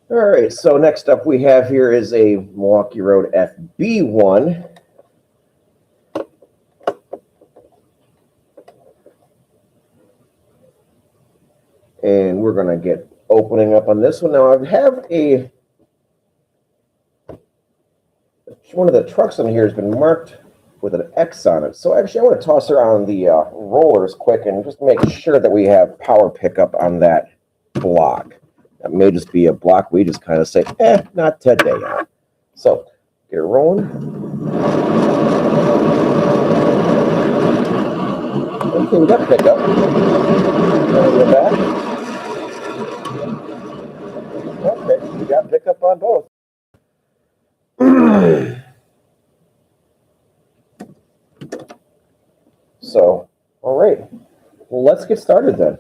All right, so next up we have here is a Milwaukee Road FB1. And we're going to get opening up on this one. Now, I have one of the trucks on here has been marked with an X on it. So actually, I want to toss around the rollers quick and just make sure that we have power pickup on that block. That may just be a block we just kind of say, not today. So get it rolling. Okay, we got pickup. We're back. Okay, we got pickup on both. So, all right, well, let's get started then.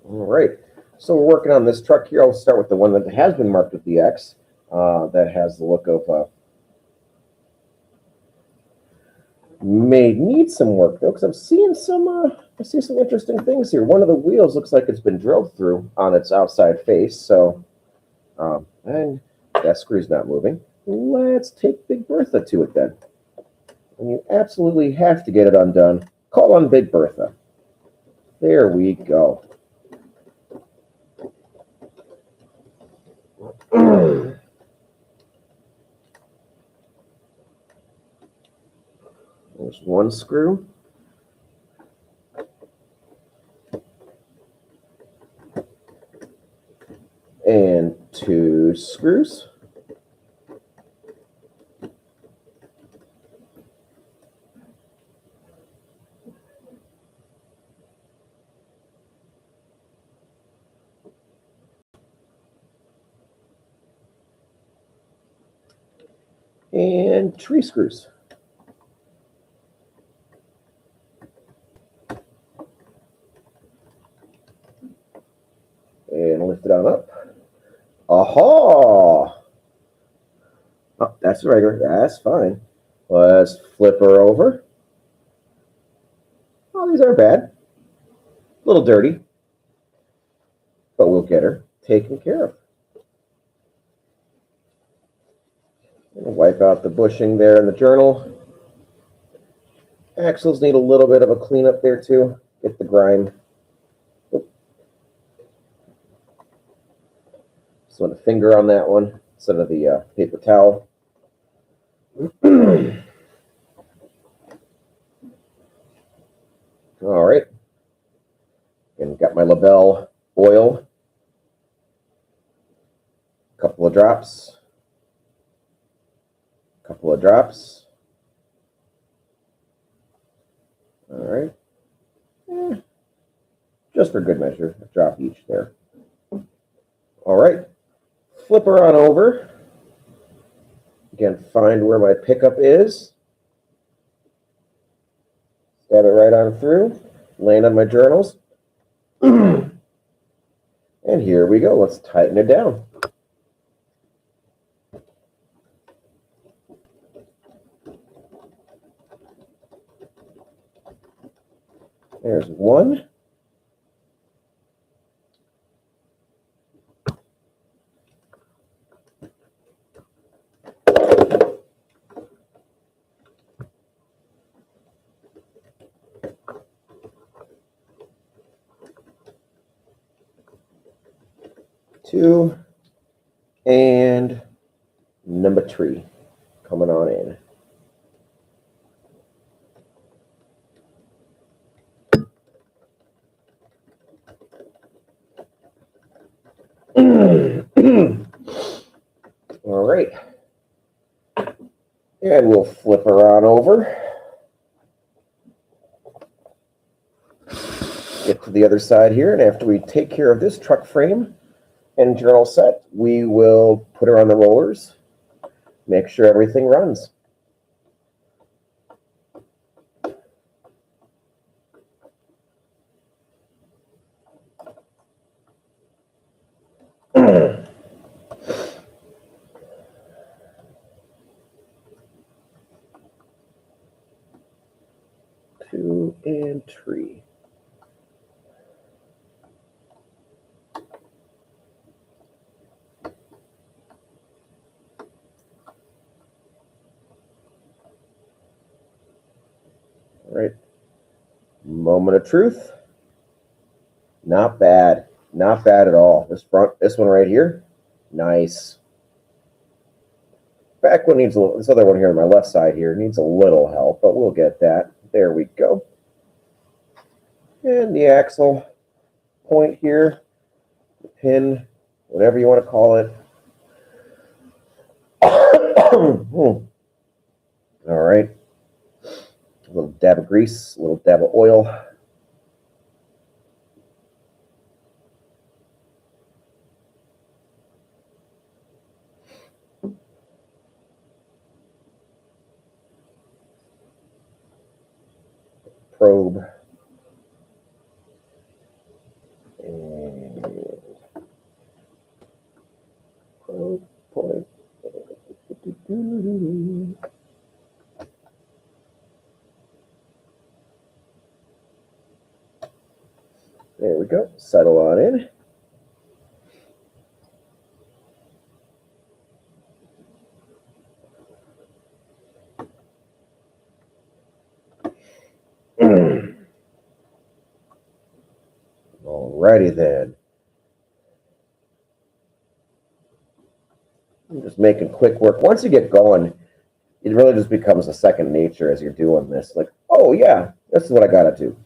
All right, so we're working on this truck here. I'll start with the one that has been marked with the X. That has the look of needs some work though, because I'm seeing I see some interesting things here. One of the wheels looks like it's been drilled through on its outside face, so and that screw's not moving. Let's take Big Bertha to it then. And you absolutely have to get it undone. Call on Big Bertha. There we go. There's one screw. And two screws. And three screws. And lift it on up. Aha! Oh, that's regular. That's fine. Let's flip her over. Oh, these aren't bad. A little dirty, but we'll get her taken care of. Wipe out the bushing there in the journal. Axles need a little bit of a cleanup there too. Get the grime. Just want a finger on that one instead of the paper towel. All right. And got my label oil. Couple of drops. Couple of drops. All right. Just for good measure, a drop each there. All right. Flip her on over. Again, find where my pickup is. Stab it right on through. Land on my journals. And here we go. Let's tighten it down. There's one. Two. And number three coming on in. All right. And we'll flip her on over. Get to the other side here, and after we take care of this truck frame and journal set, we will put her on the rollers, make sure everything runs. Two and three. All right. Moment of truth. Not bad. Not bad at all. This one right here, nice. Back one needs a little, this other one here on my left side here needs a little help, but we'll get that. There we go. And the axle point here, the pin, whatever you want to call it. All right. A little dab of grease, a little dab of oil. probe. And probe point. There we go. Settle on in. Alrighty then. I'm just making quick work. Once you get going, it really just becomes a second nature as you're doing this. Like, oh yeah, this is what I gotta do.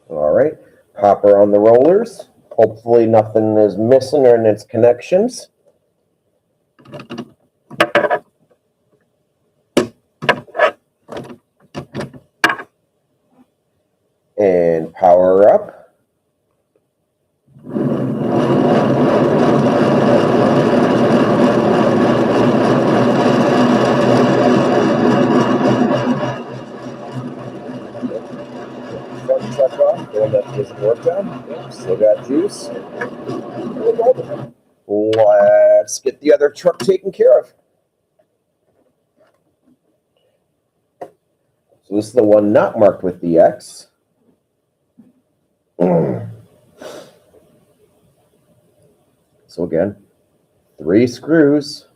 All right, pop her on the rollers. Hopefully nothing is missing in its connections. And power her up. Front truck off, the one that doesn't work on. Yep, still got juice. Let's get the other truck taken care of. So this is the one not marked with the X. So again, 3 screws.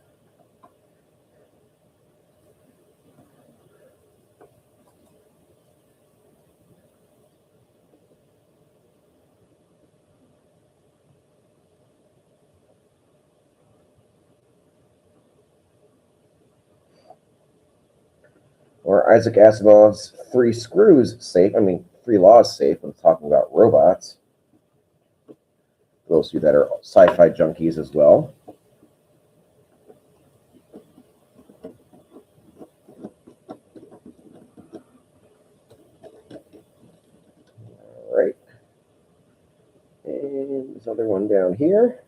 Or Isaac Asimov's 3 screws safe. I mean, 3 laws safe when talking about robots. Those of you that are sci-fi junkies as well. All right. And this other one down here.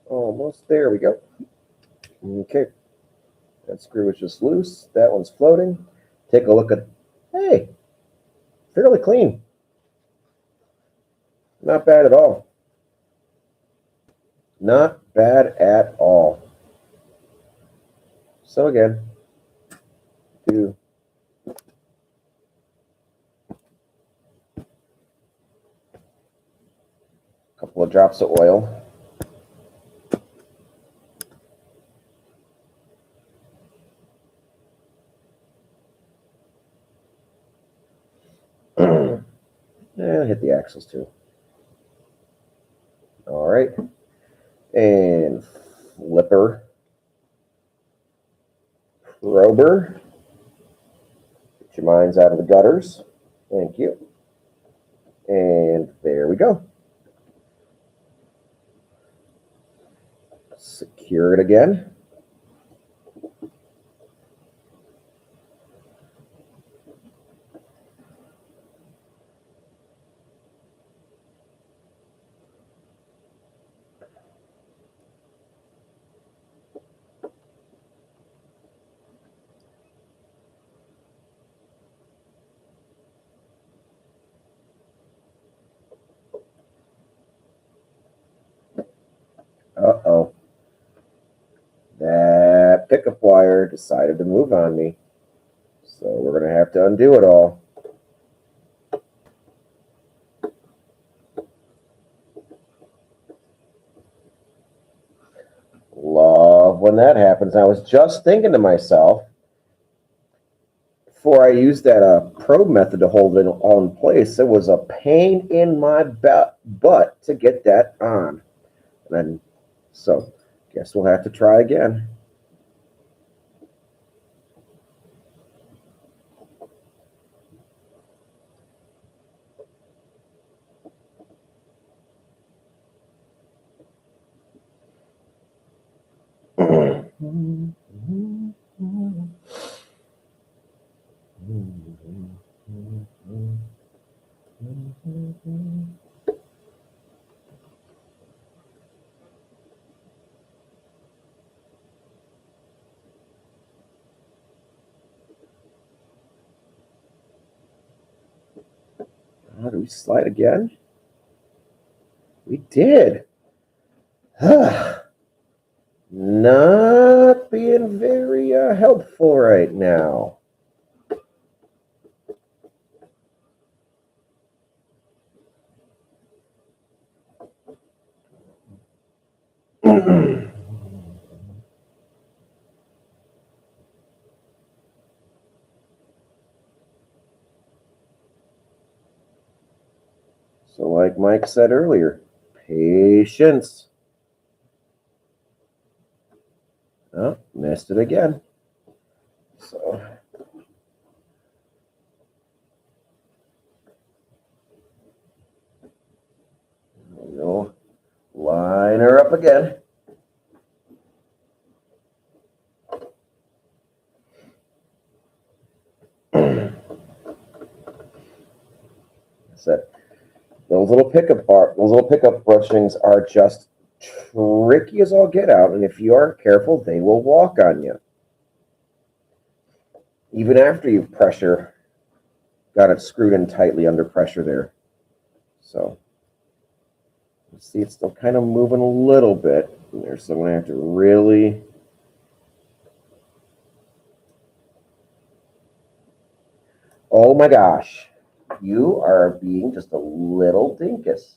Almost there we go. Okay. That screw is just loose. That one's floating. Take a look at, hey, fairly clean. Not bad at all. Not bad at all. So again, do a couple of drops of oil. And hit the axles too. All right. And flipper. Prober. Get your minds out of the gutters. Thank you. And there we go. Secure it again. Uh-oh. That pickup wire decided to move on me. So we're going to have to undo it all. Love when that happens. I was just thinking to myself, before I used that probe method to hold it all in place, it was a pain in my butt to get that on. And then, so guess we'll have to try again. Oh, do we slide again? We did. Not being very helpful right now. So, like Mike said earlier, patience. Oh, missed it again. So, we'll line her up again. So, those little pickup brushings are just tricky as all get out, and if you aren't careful, they will walk on you. Even after you've got it screwed in tightly under pressure there. So, let's see, it's still kind of moving a little bit there, so I'm going to have to really... Oh my gosh, you are being just a little dinkus.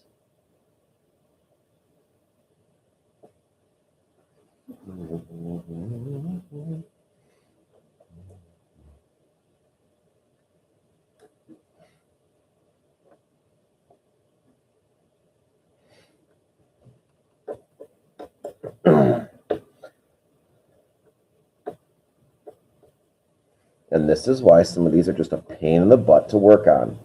And this is why some of these are just a pain in the butt to work on.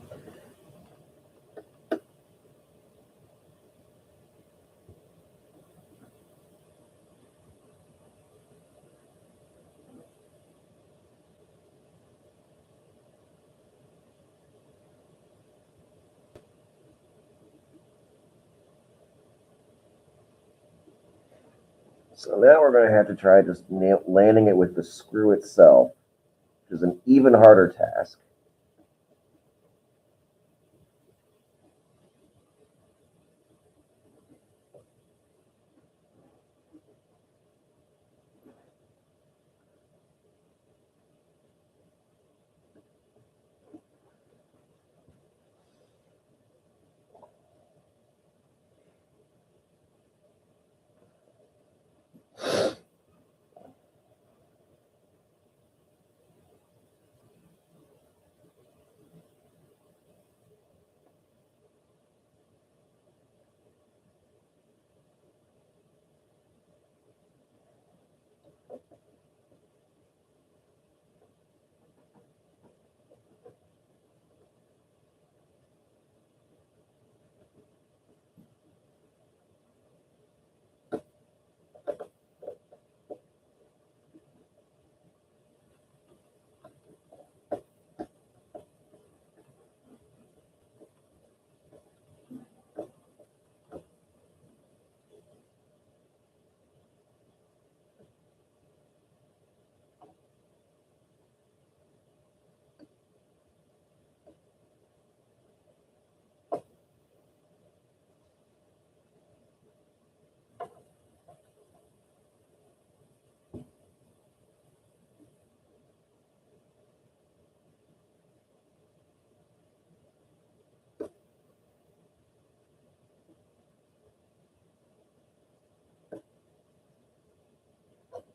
So now we're going to have to try just landing it with the screw itself, which is an even harder task.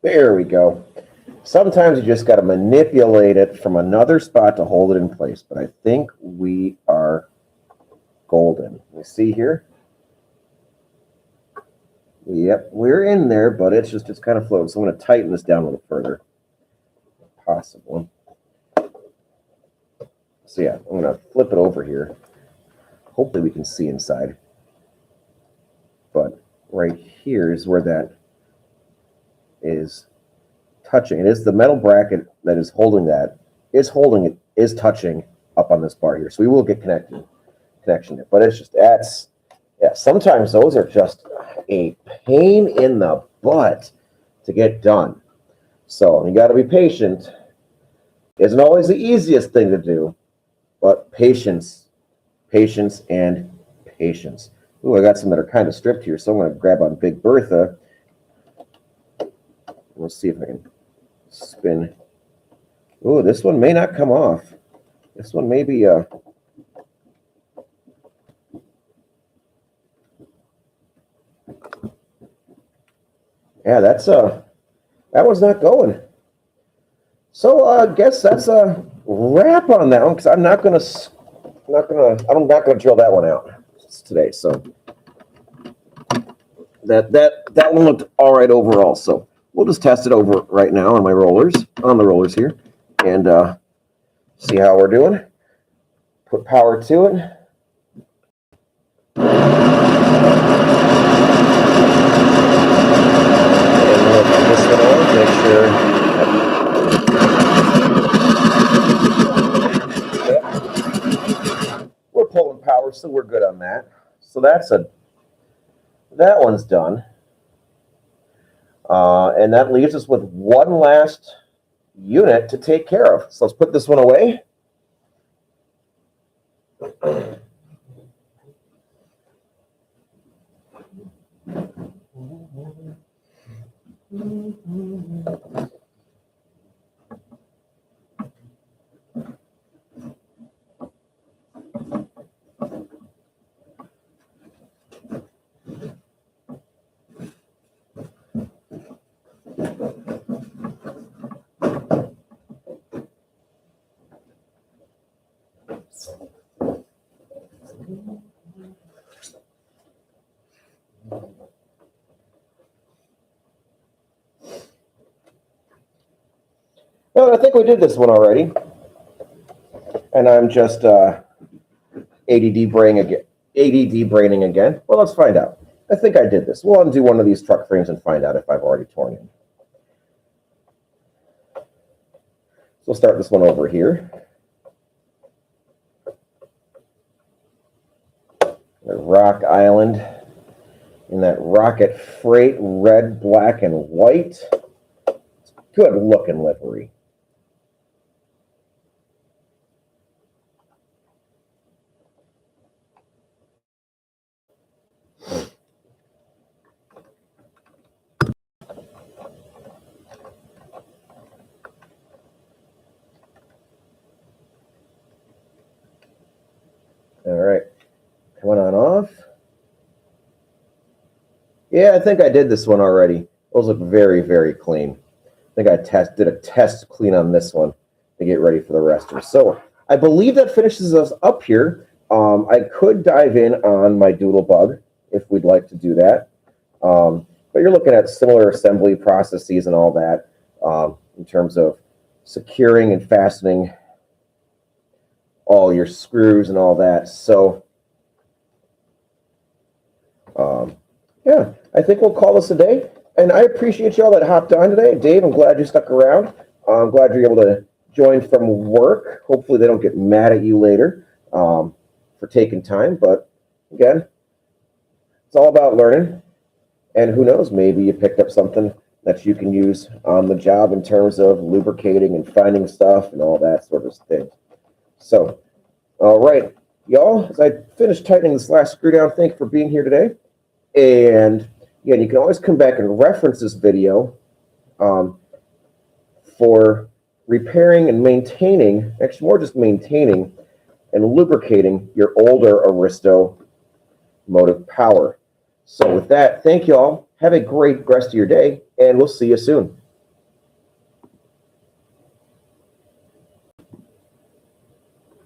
There we go. Sometimes you just got to manipulate it from another spot to hold it in place, but I think we are golden. You see here? Yep, we're in there, but it's kind of floating. So I'm going to tighten this down a little further, if possible. So yeah, I'm going to flip it over here. Hopefully we can see inside. But right here is where that is touching. It is the metal bracket that is holding that. Is touching up on this bar here. So we will get connection there. But it's just, yeah, sometimes those are just a pain in the butt to get done. So you got to be patient. Isn't always the easiest thing to do, but patience, and patience. Ooh, I got some that are kind of stripped here, so I'm going to grab on Big Bertha. We'll see if I can spin. Ooh, this one may not come off. This one may be yeah, that one's not going. So I guess that's a wrap on that one, because I'm not gonna drill that one out today. So that one looked all right overall. So we'll just test it over right now on the rollers here, and see how we're doing. Put power to it. And we'll put this one on, make sure. We're pulling power, so we're good on that. So that one's done. And that leaves us with one last unit to take care of. So let's put this one away. Well, I think we did this one already, and I'm just ADD braining again. Well, let's find out. I think I did this. We'll undo one of these truck frames and find out if I've already torn it. So we'll start this one over here. The Rock Island in that Rocket Freight red, black, and white. It's good looking livery. All right, coming on off. Yeah, I think I did this one already. Those look very, very clean. I think I did a test clean on this one to get ready for the rester. So I believe that finishes us up here. I could dive in on my doodle bug if we'd like to do that. But you're looking at similar assembly processes and all that in terms of securing and fastening all your screws and all that. So yeah, I think we'll call this a day. And I appreciate y'all that hopped on today. Dave, I'm glad you stuck around. I'm glad you're able to join from work. Hopefully they don't get mad at you later for taking time. But again, it's all about learning. And who knows, maybe you picked up something that you can use on the job in terms of lubricating and finding stuff and all that sort of thing. So, all right, y'all, as I finish tightening this last screw down, thank you for being here today. And again, you can always come back and reference this video for repairing and maintaining, actually more just maintaining and lubricating your older Aristo motive power. So with that, thank you all. Have a great rest of your day, and we'll see you soon.